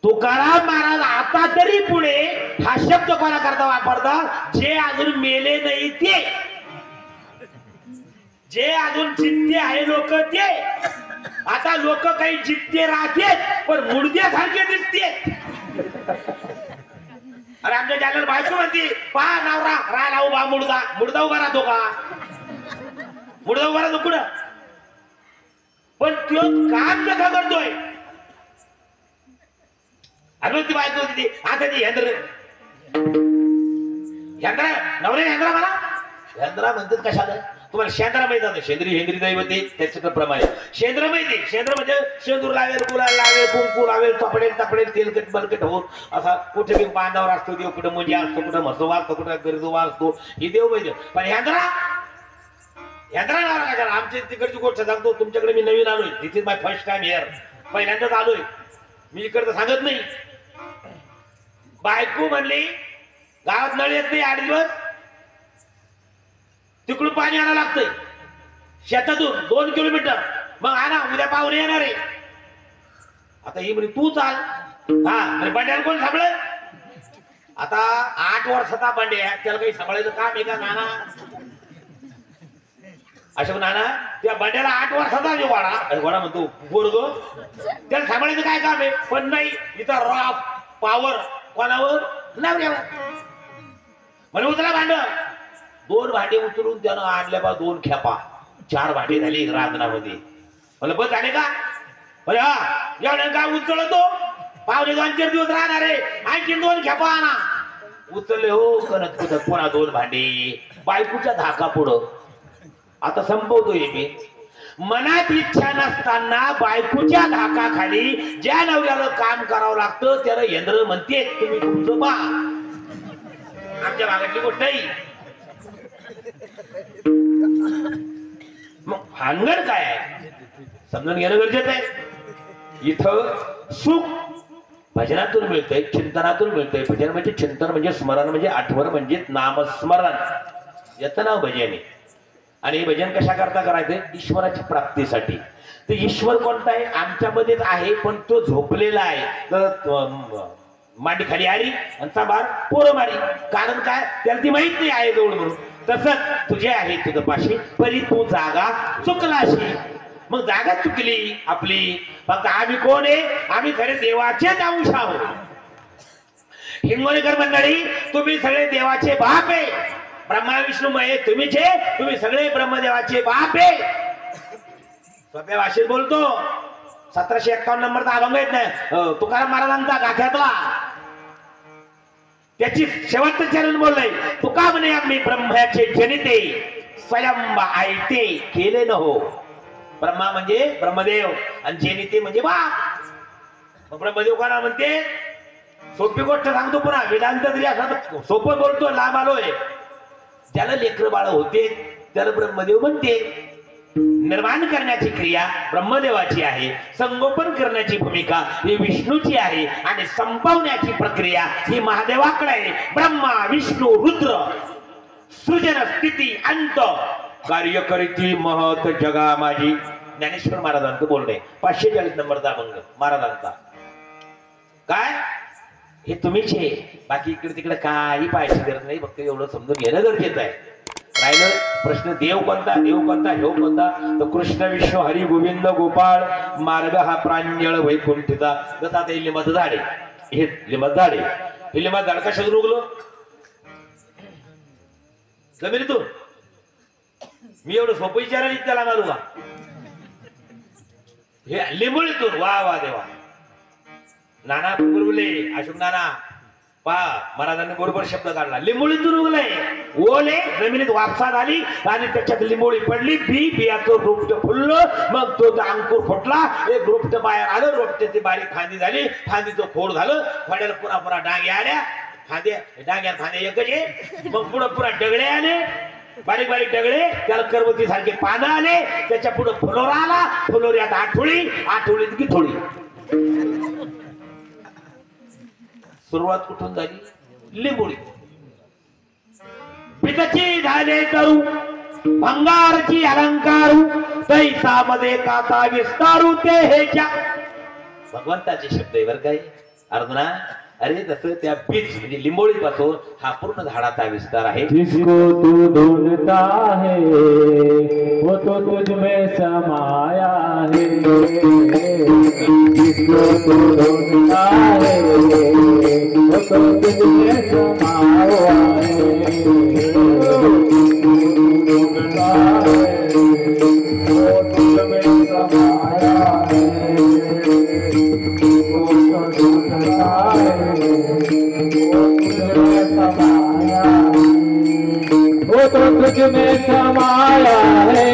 तुकाराम महाराज आता तरी पुढे हा शब्द कोणा करता वापरतात जे अजून मेले नाही ते जे अजून जिद्दे आहे लोक ते आता लोक काही जिद्दे राहतेत पण मुडद्यासारखे दिसते अरे आमच्या जालर बायको म्हणते पहा नवरा राहिला उभा मुडदा उभा राहतो का मुडदा उभा राहतो कुठं पण तो काम कसं करतोय अरे ती बायको होती आता ती यंत्रा नवरे यंत्रा मला यंत्रा म्हणतात कशाला तुम्हाला शेंद्रा माहित आहे शेंद्री दैवते त्याच्या प्रमाणे शेंद्र माहिती शेंद्र म्हणजे शेंदूर लावेल गुलाल लावेल कुंकू लावेल तपडेल तेलकट बलकट होऊन असा कुठे बी बांधावर असतो देव कुठे मुंजी असतो कुठे म्हसोबा असतो कुठे गरजोबा असतो ही देव माहिती पण यंत्रा नाव काय आमची तिकडची गोष्ट सांगतो तुमच्याकडे मी नवीन आलोय this is my first time here पहिल्यांदाच आलोय मी इकडचं सांगत नाही बायको म्हणली गावात नळ येत नाही 8 दिवस तिकडून पाणी आणावं लागतंय शेतातून 2 किलोमीटर मग आणा उद्या पाहुणे येणार आहे आता ही म्हणे तू चाल हा म्हणजे बंड्याला कोण सांभाळ आता 8 वर्षाचा बंड्या त्याला काही सांभाळायचं काम आहे का नाना अशोक नाना त्या बंड्याला 8 वर्षाचा जो वाडा म्हणतो गोरगो त्याला सांभाळायचं काय काम आहे पण नाही इथं रॉक पावर कोणावर नवऱ्यावर म्हणे उचला भांड 2 भांडे उचलून त्यानं आणल्या बा 2 खेपा 4 भांडे झाली रांगणामध्ये म्हणलं बस झाले का अरे हा एवढ्या काय उचलतो पावणे 2-4 दिवस राहणार आहे आणखी 2 खेपा आणा उचलले हो कनक पुन्हा 2 भांडे बायकोच्या धाका पुढं आता संपवतोय मी मनात इच्छा नसताना बायकोच्या धाकाखाली ज्या नवऱ्याला काम करावं लागतं त्याला यंत्र म्हणते. तुम्ही तुमचं बा, आमच्या भागातली गोष्ट नाही. मग भानगड काय आहे समजून घेणं गरजेचं आहे. इथं सुख भजनातून मिळतंय, चिंतनातून मिळतंय. भजन म्हणजे चिंतन म्हणजे स्मरण म्हणजे आठवण म्हणजे नामस्मरण, याचं नाव भजन आहे. आणि हे भजन कशा करता करायचंय? ईश्वराच्या प्राप्तीसाठी. तर ईश्वर कोणता आहे? आमच्यामध्येच आहे, पण तो झोपलेला आहे. तर मांडी खाली आली आणि चाबार पोरं मारी. कारण काय? त्याला ती माहित नाही आहे जवळ म्हणून. तसंच तुझे आहे तुझं पाशी, परी तू जागा चुकलाशी. मग जागा चुकली आपली. फक्त आम्ही कोण आहे? आम्ही खरे देवाचेच अंश आहोत. हिंगोलीकर मंडळी, तुम्ही सगळे देवाचे बाप आहे. ब्रह्मा विष्णू महेश तुम्हीच आहे. तुम्ही सगळे ब्रह्मदेवाचे बाप आहे. सोप्या भाषेत बोलतो. 1751 नंबरचा अभंग येत नाही तुकाराम महाराजांचा गाथ्यातला, त्याची शेवटचं चरण बोललंय. तुका म्हणे आम्ही ब्रह्माचे जनिते स्वयं आयते केले न हो. ब्रह्मा म्हणजे ब्रह्मदेव आणि जनिते म्हणजे बाप. ब्रह्मदेव कोणा म्हणते? सोपी गोष्ट सांगतो पुन्हा. वेदांत तरी असं सोपं बोलतो, लांब आलोय. ज्याला लेकर बाळ होते त्याला ब्रह्मदेव म्हणते. निर्माण करण्याची क्रिया ब्रह्मदेवाची आहे, संगोपन करण्याची भूमिका ही विष्णूची आहे आणि संपवण्याची प्रक्रिया ही महादेवाकडे आहे. ब्रह्मा विष्णू रुद्र सृजन स्थिती अंत कार्य करीती महत जगा माझी. ज्ञानेश्वर महाराजांचं बोलणे 540 नंबरचा अभंग महाराजांचा. काय हे तुम्हीच आहे, बाकी इकडे तिकडे काही पाहायची गरज नाही. फक्त एवढं समजून घेणं गरजेचं आहे. राहिलं प्रश्न देव कोणता, देव कोणता, हे कोणता? तर कृष्ण विष्णू हरी गोविंद गोपाळ मार्ग हा प्रांजळ वैकुंठीचा. जसं आता लिंबाचं झाड आहे, हे लिंबाचं झाड आहे. हे लिंबाचं झाड कशातून उगलो? जमिनीतून. मी एवढं सोपं विचारायला त्याला मारू का? हे लिंबोळीतून. वा वा देवा. नाना बुलबुले अशोक नाना पहा, महाराजांनी बरोबर शब्द काढला. लिंबोळीतून उगलंय. ओले जमिनीत वापसा झाली आणि त्याच्यात लिंबोळी पडली. बियाचं रोपट फुललं. मग तो अंकुर फुटला. एक रोपट बाहेर आलं. रोपट्याची बारीक फांदी झाली. फांदीचं खोड झालं. खोड्याला पुन्हा पुन्हा डांगे आल्या. फांद्या डांग्या फांद्या एकच आहे. मग पुढं पुन्हा डगळे आले, बारीक बारीक डगळे. त्याला करवती सारखे पानं आले. त्याच्या पुढे फुलोरा आला. फुलोऱ्यात आठवळी, आठवळीत की थोडी. सुरुवात कुठून झाली? लिंबोळी. पितची झाले तरू भंगारची अलंकारू तैसा मध्ये काता विस्तारू ते हेच्या. भगवंताचे शब्द आहे बरं काय अर्जुना. अरे तसं त्या बीज म्हणजे लिंबोळी पासून हा पूर्ण झाडाचा विस्तार आहे. जिसको तू ढूंढता है वो तो तुझ में समाया है. जिसको तू ढूंढता है वो तो तुझ में समाया है. ढूंढता है वो तुझ में समाया है. वो तो तुझ में समाया है. वो तो तुझ में समाया है.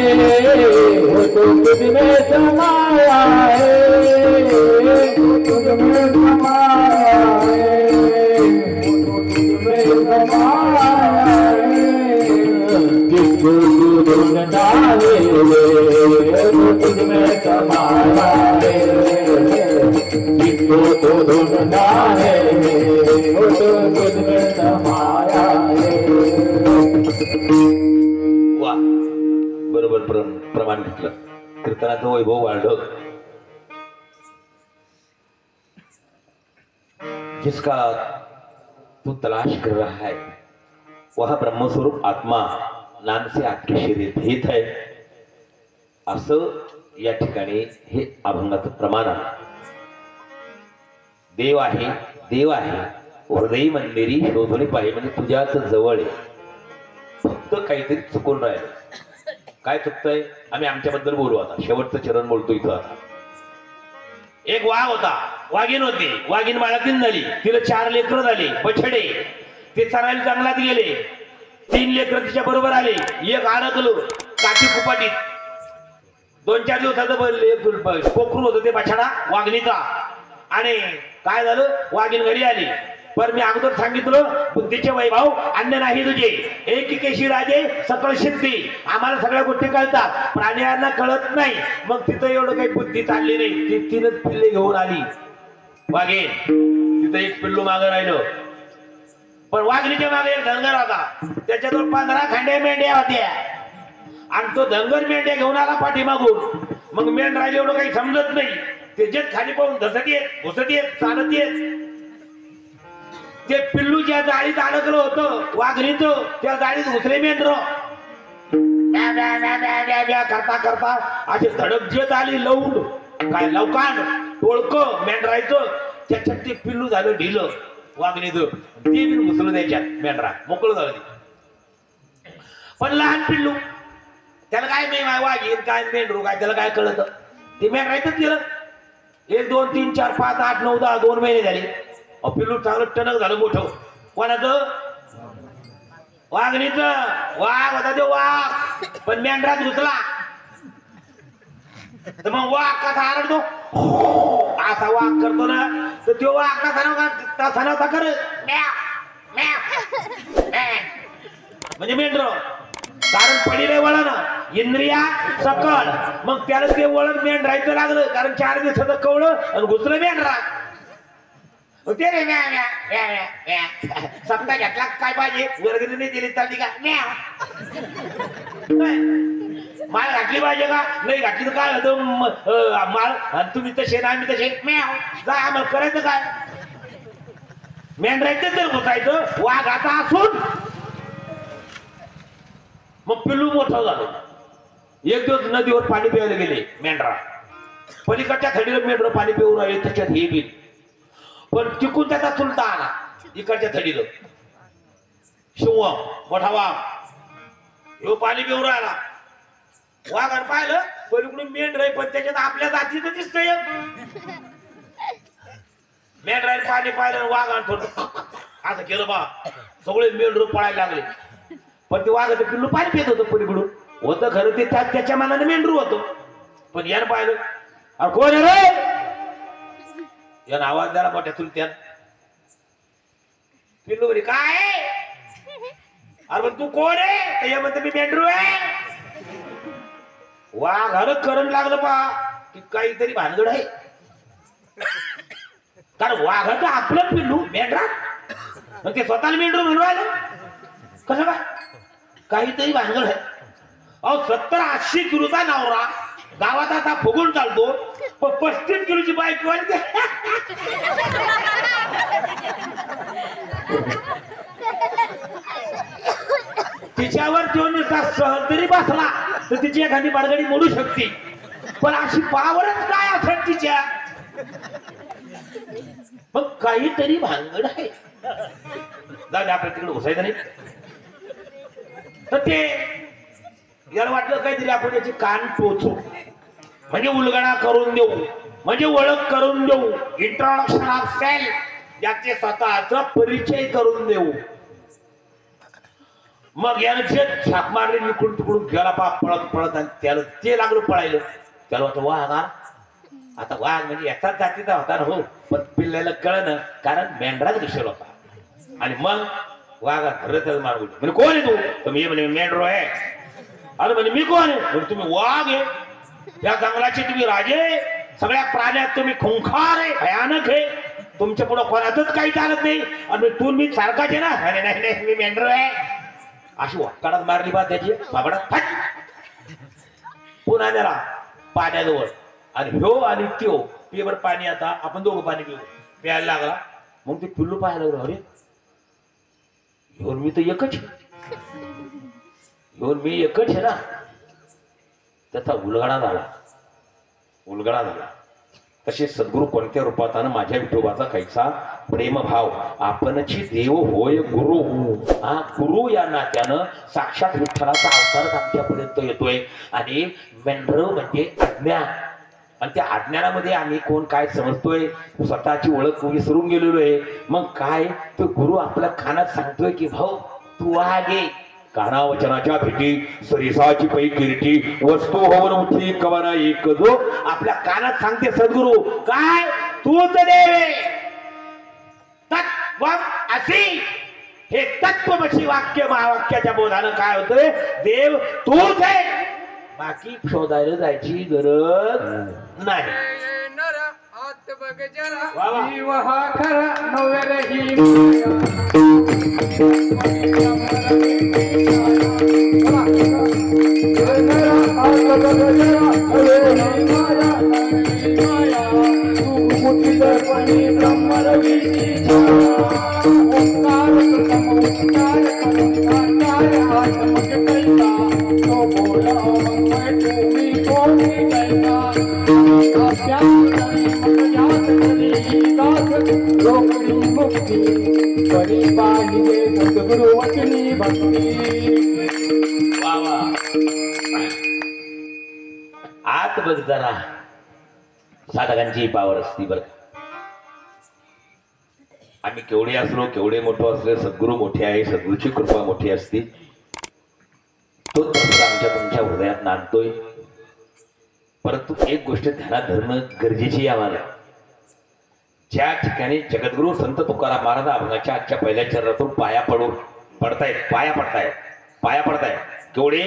वो तुझ में समाया है. वो तुझ में समाया है. जिसको तू ढूंढता है वो तुझ में समाया है. जिसको तू ढूंढता है वो तो तुझ में समाया है. वा बरोबर प्रमाण घेतलं. कीर्तनाचं वैभव वाढलं. जिसका तू तलाश कर रहा है वह ब्रह्मस्वरूप आत्मा नाम से आपके शरीर भेद है. असं या ठिकाणी हे अभंगाचं प्रमाण आहे. देव आहे, देव आहे हृदय मंदिरी शोधले पाहिजे. म्हणजे तुझ्याच जवळ आहे. फक्त काहीतरी चुकून राहिलं. काय चुकतंय? आम्ही आमच्याबद्दल बोलू. आता शेवटचं चरण बोलतो इथं. आता एक वाघ होता, वाघीण होती. वाघीण बाळातीन झाली. तिला 4 लेकरं झाली बछडे. ते चरायला जंगलात गेले. 3 लेकरं तिच्या बरोबर आले. एक अडकलो काठी कुपाटीत. 2-4 दिवसाचं कोकरू होतं ते बछडा वाघिणीचा. आणि काय झालं, वाघीण घरी आली. पण मी अगोदर सांगितलं बुद्धीचे वैभव अन्य नाही तुझे, एकेकेशी राजे सकळ सिद्धी. आम्हाला सगळ्या गोष्टी कळतात, प्राण्यांना कळत नाही. मग तिथं एवढं काही बुद्धी चालली नाही. ती 3च पिल्ले घेऊन आली वाघीण. तिथं एक पिल्लू मागं राहिलं. पण वाघिणीच्या मागे एक धनगर होता, त्याच्याजवळ 15 खांड्या मेंढ्या होत्या. आणि तो धनगर मेंढ्या घेऊन आला पाठीमागून. मग मेंढ राहिले एवढं काही समजत नाही. त्याच्यात खाली पाहून धसत येत, घुसत येत, चालत येत. ते पिल्लू ज्या जाळीत अडकलं होतं वाघिणीचं, त्या जाळीत घुसले मेंढर. करता करता अशी धडक जेत आली. लवड काय लवकांड टोळकं मेंढरायचं. त्याच्यात ते पिल्लू झालं ढिलं वाघिणीचं. ते बी घुसलं त्याच्यात मेंढरा, मोकळं झालं. पण लहान पिल्लू, त्याला काय नाही वाघीण काय मेंढरू काय त्याला काय कळत. ते मेंढरायचंच गेलं. 1 2 3 4 5 8 9 10 2 महिने झाले. पिल्लू चांगलं टणक झालं मोठं. कोणाचं? वाघिणीचं. वाघ होता ते वाघ, पण मेंढरात घुसला. तर मग वाघ कसा आरडतो असा वाघ करतो ना, तर तो वाघ कसा नव्हता कर म्हणजे मेंढर. कारण पडीले वळण इंद्रिया सकल. मग त्याला ते वळण मेंढरायचं लागलं, कारण 4 दिवसाचं कवळं आणि घुसलं मेंढरा. ते रे सप्ताह घेतला काय पाहिजे, वर्गणी नाही दिली चालती का? माल घातली पाहिजे का? नाही घातली तर काय होतं माल. तुम्ही तसे ना आम्ही तसे जा, आम्हाला करायचं काय? मेंढरायचं तर घुसायचं वाघाचा असून. मग पिल्लू मोठं झालं. एक दिवस नदीवर पाणी प्यायला गेले मेंढरा. पलीकडच्या थडीला मेंढर पाणी पिऊन राहिले, त्याच्यात हे बी. पण तिकून त्याचा चुलता आला इकडच्या थडीला. शिव मोठा वाघ ह्यो पाणी पिऊन राहिला. वाघानं पाहिलं पलीकडून मेंढर आहे, पण त्याच्यात आपल्या जातीचं दिसतंय. मेंढराने पाणी पाहिलं, वाघानं थोडं असं केलं बा. सगळे मेंढर पळायला लागले. पण ते वाघाचं पिल्लू पाणी पित होतं पलीकडून. होतं खरं ते त्याच्या मनाने मेंढरू होतं. पण यानं पाहिलं, अरे कोण आहे रे? यानं आवाज द्याला मोठ्या चुलत्यान. पिल्लू बरी काय? अरे पण तू कोण आहे? तर म्हणते मी मेंढरू आहे. वाघानं करंट लागलं पा की काहीतरी भानगड आहे. कारण वाघाचं आपलं पिल्लू मेंढरा, मग ते स्वतःला मेंढरू म्हणून राहिलं कसं काय? काहीतरी भानगड आहे. अहो 70-80 किलोचा नवरा गावात आता फुगून चालतो, पण 35 किलोची बायको आली. तिच्यावर तो नुसता सहज तरी बसला तर तिची एखादी बारगडी मोडू शकते. पण अशी पावरच काय असेल तिच्या? मग काहीतरी भानगड आहे. जाऊ दे, आपल्या तिकडे घुसायचं नाही. तर ते याला वाटलं काहीतरी आपण याचे कान टोचू, म्हणजे उलगडा करून देऊ, म्हणजे ओळख करून देऊ, इंट्रोडक्शन ऑफ सेल्फ, याचे स्वतःचा परिचय करून देऊ. मग यानं जे छाप मारले इकडून तिकडून गेला पा पळत पळत, आणि त्याला ते लागलं पळायलं. त्याला वाटतं वाघ आता वाघ म्हणजे याचाच जातीचा होता ना. हो, पण पिल्ल्याला कळलं कारण मेंढराच दिसेल होता. आणि मग वाघा खरंच मारगुल म्हणजे कोण आहे तू? तर मी म्हणे मेंढरो आहे. अरे म्हणजे मी कोण आहे? म्हणजे तुम्ही वाघ आहे, या जंगलाचे तुम्ही राजे, सगळ्या प्राण्यात तुम्ही खुंखार आहे, भयानक आहे, तुमच्या पुढे कोणातच काही चालत नाही. आणि तुम्ही सारखाच आहे ना? अरे नाही नाही मी मेंढरो आहे. अशी वाकाडात मारली बा त्याची बाबडात फट. पुन्हा त्याला पाण्याजवळ, आणि ह्यो आणि त्यो पेवर पाणी, आता आपण दोघं पाणी पिऊ प्यायला लागला. मग ते पिल्लू पाहायला लागलो, अरे ह्योन मी तर एकच आहे, ह्योन मी एकच आहे ना. त्याचा उलगडा झाला. तसे सद्गुरु कोणत्या रूपात आणि माझ्या विठोबाचा कैसा प्रेमभाव. आपणची देव होय गुरु. हा गुरु या नात्यानं साक्षात विठ्ठलाचा अवतारच आमच्यापर्यंत येतोय. आणि मेंढर म्हणजे अज्ञान, आणि त्या अज्ञानामध्ये आम्ही कोण काय समजतोय, स्वतःची ओळख विसरून गेलेलो आहे. मग काय तो गुरु आपल्या कानात सांगतोय की भाऊ तू वाघ आहे, कानावचनाच्या भेटी सरिसाची पै किरीटी वस्तू होऊन उठी कवना एक जो आपल्या कानात सांगते सद्गुरू काय तूच देव आहे. तत्व अशी हे तत्वमशी वाक्य महावाक्याच्या बोधानं काय होतंय देव तूच आहे बाकी शोधायला जायची गरज नाही. वा वा. विवाह खरा नव्यालाही वा वा. आत बघ जरा साधकांची पावर असती बरं. आम्ही केवढे असलो केवढे मोठो असले सद्गुरू मोठे आहे सद्गुरूची कृपा मोठी असती. तो आमच्या तुमच्या हृदयात नांदतोय. परंतु एक गोष्ट ध्यानात धरणं गरजेची आहे आम्हाला. ज्या ठिकाणी जगद्गुरू संत तुकाराम महाराज अभंगाच्या आजच्या पहिल्या चरणातून पाया पडतायत केवढे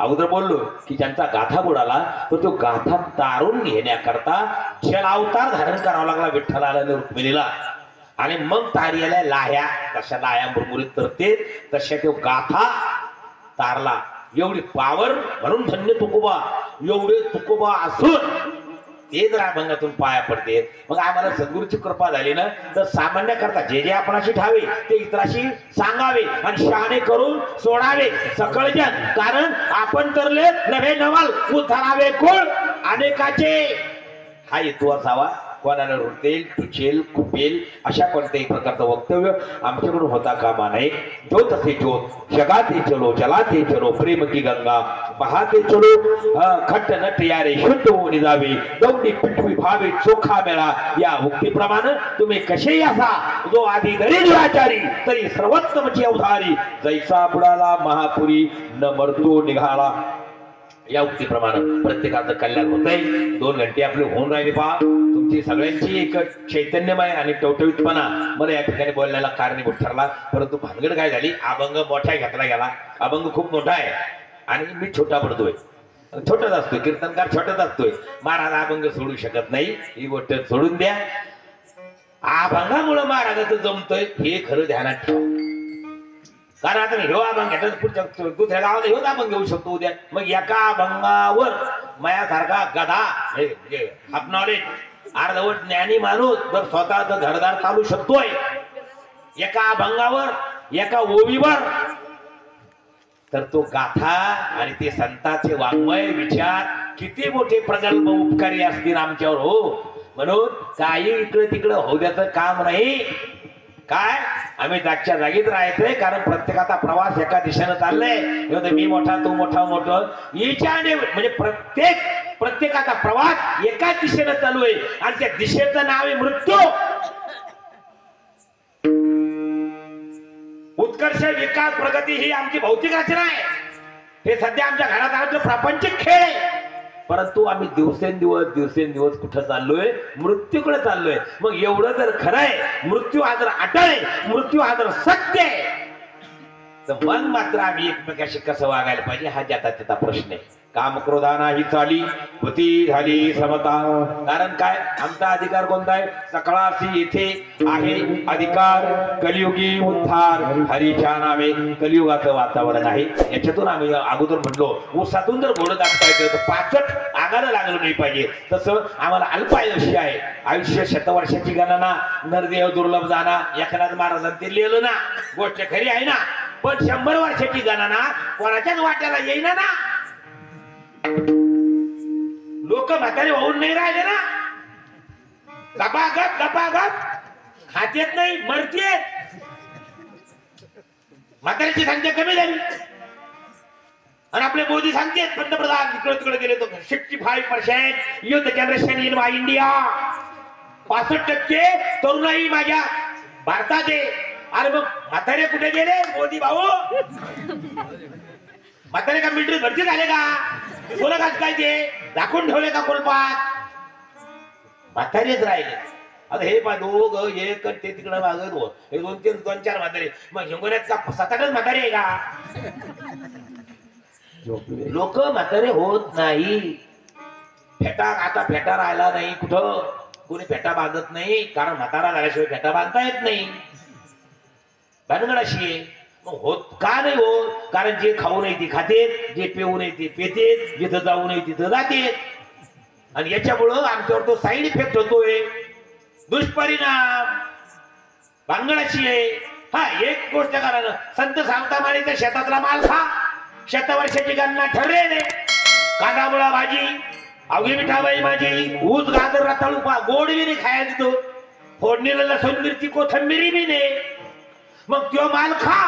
अगोदर बोललो की ज्यांचा गाथा बुडाला तर तो गाथा तारून घेण्याकरता जलावतार धारण करावा लागला विठ्ठलाला आणि रुक्मिणीला. आणि मग तारियाला लाह्या तशा लाह्या मुरमुरीत तरते तशा तो गाथा तारला. एवढी पावर म्हणून धन्य तुकोबा. एवढे तुकोबा असून ते जर अभंगातून पाया पडते मग आम्हाला सद्गुरूची कृपा झाली ना तर सामान्य करता जे जे आपणाशी ठावे ते इतराशी सांगावे आणि शहाणे करून सोडावे सकळजन. कारण आपण तरले नव्हे नवाल उतरावे कोण अनेकाचे हा हेतू असावा. कोणाला रुतेल टुचेल कुपेल अशा कोणत्याही प्रकारचं वक्तव्य आमच्याकडून होता कामा नये. ज्योत असे ज्योत जगाते चलो चलाते चलो प्रेम की गंगा पाहते चलो खट्ट नट यारे शुद्ध होऊन जावे दौडी पिठवी भावे चोखा मेळा या उक्तीप्रमाणे तुम्ही कसेही असा जो आधी जरी दुराचारी तरी सर्वोत्तमची अवधारी जैसा बुडाला महापुरी न मरतो निघाला या उक्तीप्रमाणे प्रत्येकाचं कल्याण होतंय. 2 घंटे आपले होऊन राहिले पहा. तुमची सगळ्यांची एक चैतन्यमय आणि टवटवीतपणा मला या ठिकाणी बोलण्याला कारणीभूत ठरला. परंतु भानगड काय झाली अभंग मोठा घेतला गेला. अभंग खूप मोठा आहे आणि मी छोटा पडतोय. छोटाच असतोय कीर्तनकार छोटाच असतोय. महाराज अभंग सोडू शकत नाही ही गोष्ट सोडून द्या. अभंगामुळे महाराजाचं जमतोय हे खरं ध्यानात ठेवा. कारण आता ह्यो अभंग घेतला पुढच्या दुसऱ्या गावाला ह्योच अभंग घेऊ शकतो उद्या. मग एका अभंगावर मायासारखा गधा हाफ नॉलेज अर्धवट ज्ञानी माणूस जर स्वतःच घरदार चालू शकतोय एका अभंगावर एका ओवीवर तर तो गाथा आणि ते संतांचे वाङ्मय विचार किती मोठे प्रगल्भ उपकारी असतील आमच्यावर. हो म्हणून काही इकडे तिकडे होऊ द्याचं काम नाही. काय आम्ही जागच्या जागीत राहायचंय कारण प्रत्येकाचा प्रवास एका दिशेनं चाललाय. मी मोठा तू मोठा मोठं याच्याने म्हणजे प्रत्येकाचा प्रवास एकाच दिशेनं चालू आहे आणि त्या दिशेचं नाव आहे मृत्यू. उत्कर्ष विकास प्रगती ही आमची भौतिक रचना आहे. हे सध्या आमच्या घरात प्रापंचिक खेळ आहे. परंतु आम्ही दिवसेंदिवस कुठं चाललोय मृत्यूकडे चाललोय. मग एवढं जर खरं आहे मृत्यू हा जर अटळ आहे मृत्यू हा जर सत्य आहे तर मन मात्र आम्ही एकमेकाशी कसं वागायला पाहिजे हा ज्याचा त्याचा प्रश्न आहे. काम क्रोधाना ही चाली होती झाली समता. कारण काय आमचा अधिकार कोणता आहे सकळासी येथे आहे अधिकार कलियुगी उद्धार हरीच्या नावे. कलियुगाचं वातावरण आहे. याच्यातून आम्ही अगोदर म्हटलो ऊसातून जर घोडं दाखता येतं तर 65 आगायला लागलं नाही पाहिजे. तसं आम्हाला अल्प आयुष्य आहे. आयुष्य शतवर्षाची गणना नरदेव दुर्लभ जाना एकनाथ महाराजांनी ते लिहिलं ना. गोष्ट खरी आहे ना. पण 100 वर्षाची गणना कोणाच्याच वाट्याला येईना ना. लोक म्हातारे होऊन नाही राहिले ना. गपागप खात्यात नाही मरतेत. म्हाताऱ्याची संख्या कमी झाली आणि आपले मोदी सांगतेत पंतप्रधान इकडे तिकडे गेले तो 65% युथ जनरेशन इन इंडिया. 65% तरुणाई माझ्या भारतात आहे अरे मग म्हातारे कुठे गेले मोदी भाऊ? म्हातारे का मिलिटरी भरती झाले का? सोनं घात काय ते दाखवून ठेवले का कोलपात? म्हातारेच राहिले. आता हे पा दोघ एक ते तिकडे मागत हो, हे 2-3-2-4 म्हातारे. मग हिंगोल्यात का 7-8 म्हातारे आहे का? लोक म्हातारे होत नाही. फेटा आता फेटा राहिला नाही कुठं, कोणी फेटा बांधत नाही, कारण म्हातारा झाल्याशिवाय फेटा बांधता येत नाही. भानगड अशी आहे. मग होत का नाही होत? कारण जे खाऊ नये ते खातेत, जे पिऊ नये ते पेतेत, जिथं जाऊ नये तिथं जातेत. आणि याच्यामुळं आमच्यावर तो साईड इफेक्ट होतोय, दुष्परिणाम. भानगड अशी आहे. हा एक गोष्ट करा, संत सावतामाळीच्या शेतातला माल खा, शतवर्षाची गणना ठरलेले. कांदा मुळा भाजी, अवघी मिठाबाई माझी, ऊस गाजर रताळू गोड बी नाही खायला देतो, फोडणीला लसूण मिरची कोथंबिरी बी नाही. मग तो माल खा,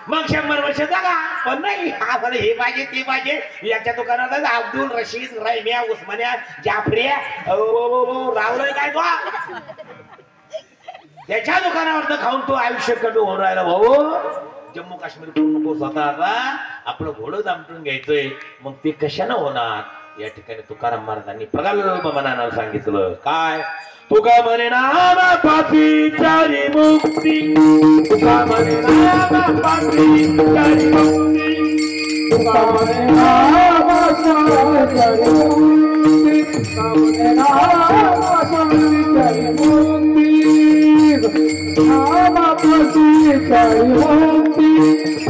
मग 100 वर्ष जगा. पण नाही, आम्हाला हे पाहिजे ते पाहिजे. याच्या दुकानात अब्दुल रशीद, रैम्या, उस्मान्या, जाफरिया रावलं काय तो, त्याच्या दुकानावर तर खाऊन तो आयुष्य कमी होऊन राहिला भाऊ. जम्मू काश्मीर करून नको, स्वतःचा आपलं घोडं दामटून घ्यायचंय. मग ते कशानं होणार? या ठिकाणी तुकाराम महाराजांनी प्रगल्भ मनानं सांगितलं. काय? तुका म्हणे नामा पापी चारी मुक्ती, तुका म्हणे नामा पापी चारी मुक्ती, तुका म्हणे नामा चारी मुक्ती, तुका म्हणे नामा चारी मुक्ती, नामा पापी चारी मुक्ती,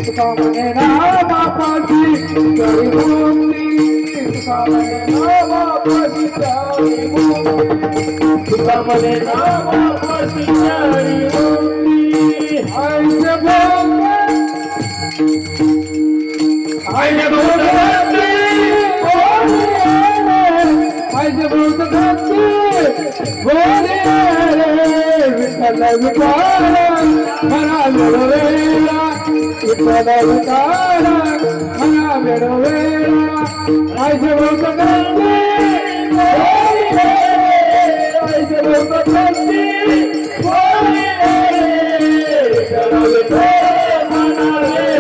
तुका म्हणे नामा पापी चारी मुक्ती, तुका म्हणे नामा पापी चारी मुक्ती, तुका म्हणे नामा पापी चारी मुक्ती. आईचे भोग आईचे भोग आईचे भोग बोले विठ्ठल विकारा मना मिळवेला, विठ्ठल विकारा मना मिळवेला. आईचे भोग आईचे भोग बोले विठ्ठल विकारा मना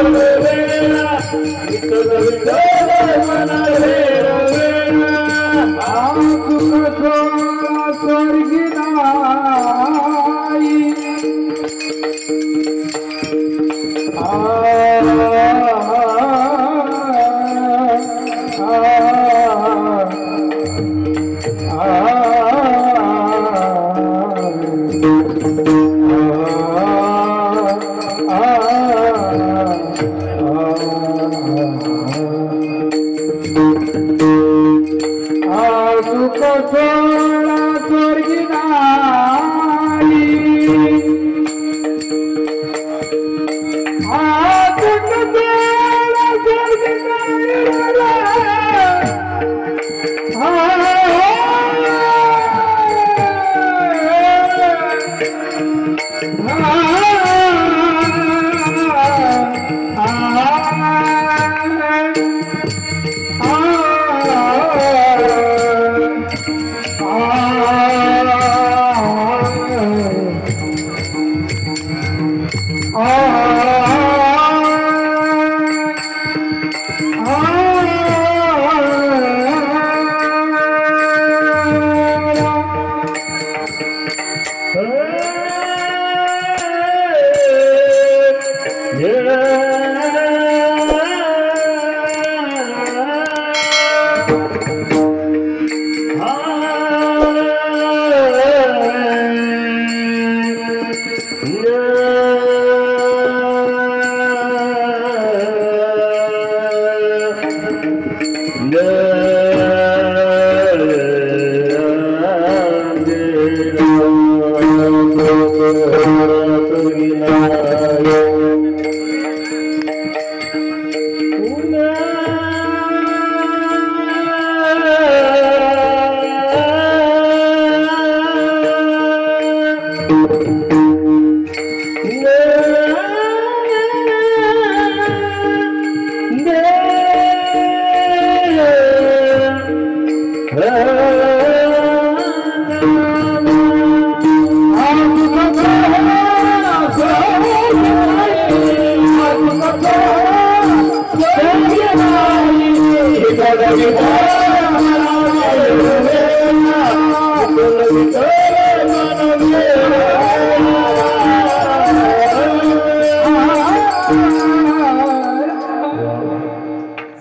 मिळवेला, विठ्ठल विकारा मना मिळवेला. सुख थोडा स्वर्गी नाही,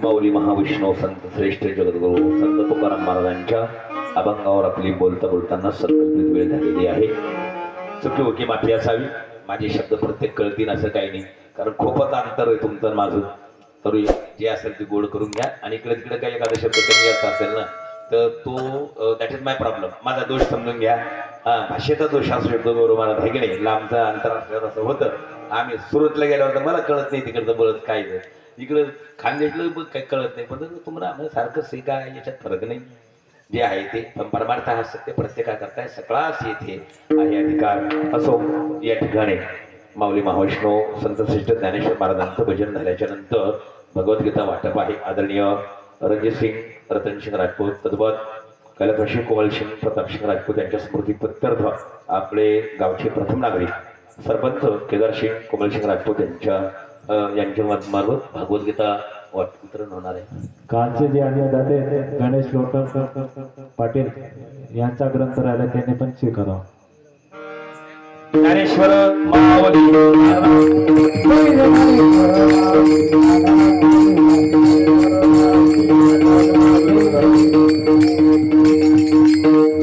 माऊली महाविष्णू संत श्रेष्ठ जगद्गुरु संत तुकाराम महाराजांच्या अभंगावर आपली बोलता बोलताना संकल्पित वेळ झालेली आहे. चुकी ओके माफी असावी. माझे शब्द प्रत्येक कळतील असं काही नाही, कारण खूपच अंतर आहे तुमचं माझं. तरी जे असेल ते गोड करून घ्या. आणि इकडे तिकडे काही एखादा शब्द कमी जास्त असेल ना तर तो दॅट इज माय प्रॉब्लेम, माझा दोष समजून घ्या. भाषेचा दोष असू शकतो बरोबर, मला आहे की नाही. लांबचा अंतर असल्यावर असं होतं. आम्ही सुरतला गेल्यावर तर मला कळत नाही तिकडचं बोलत काय आहे. इकडं खानदेशला काही कळत नाही, पण तुम्हाला आम्हाला सारखं से काय याच्यात फरक नाही. जे आहे ते पण परमार्थ हा सत्य प्रत्येका करताय सकळाच येथे आहे अधिकार. असो, या ठिकाणी माऊली महाविष्णू संत श्रेष्ठ ज्ञानेश्वर महाराजांचं भजन झाल्याच्या नंतर भगवद्गीता वाटप आहे. आदरणीय रणजित सिंग रतनसिंग राजपूत, तद्वत कैलासवासी कोमलसिंग प्रतापसिंग राजपूत यांच्या स्मृती प्रत्यर्थ आपले गावचे प्रथम नागरिक सरपंच केदारसिंग कोमलसिंग राजपूत यांच्या मार्फत भगवद्गीता वितरण होणार आहे. कालचे जे अन्नदाते गणेश लोटकर पाटील यांचा ग्रंथ राहिला, त्यांनी पण स्वीकारावा. ज्ञानेश्वर माऊली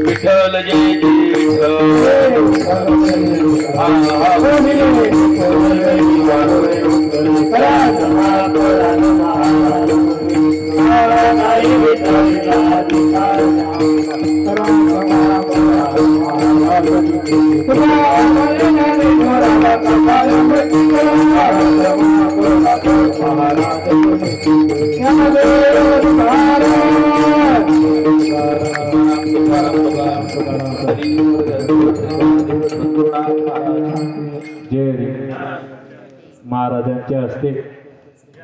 विठ्ठल जय जे महाराजांचे हस्ते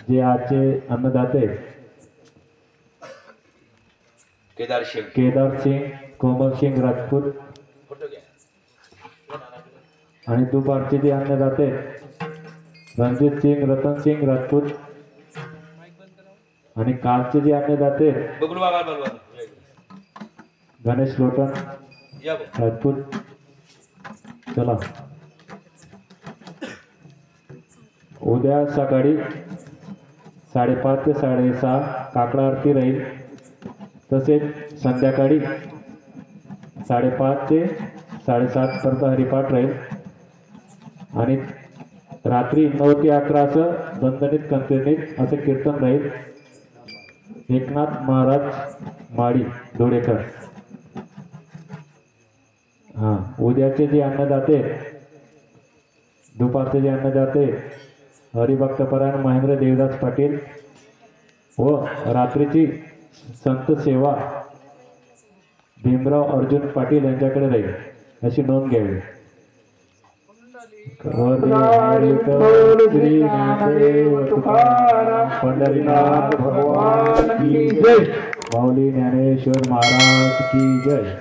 जे आजचे अन्नदाते केदार सिंग कोमल सिंग राजपूत आणि दुपारचे जे अन्नदाते रणजित सिंग रतन सिंग राजपूत आणि कालचे जे अन्नदाते गणेश लोटन राजपूत. चला, उद्या सकाळी 5:30 ते 6:30 काकडा आरती राहील. तसेच संध्याकाळी 5:30 ते 7:30 पर्यंत हरिपाठ राहील. आणि रात्री 9 ते 11 असं दणदणीत कंटिन्यूत असं कीर्तन राहील. एकनाथ महाराज माळी डोळेकर. उद्याचे जे अन्नदाते दुपारचे जे अन्नदाते हरिभक्तपरायण महेंद्र देवदास पाटील व रात्रीची संत सेवा भीमराव अर्जुन पाटील यांच्याकडे राहील, अशी नोंद घ्यावी. श्री ज्ञानदेव तुकाराम पंढरीनाथ भगवान की जय. माऊली ज्ञानेश्वर महाराज की जय.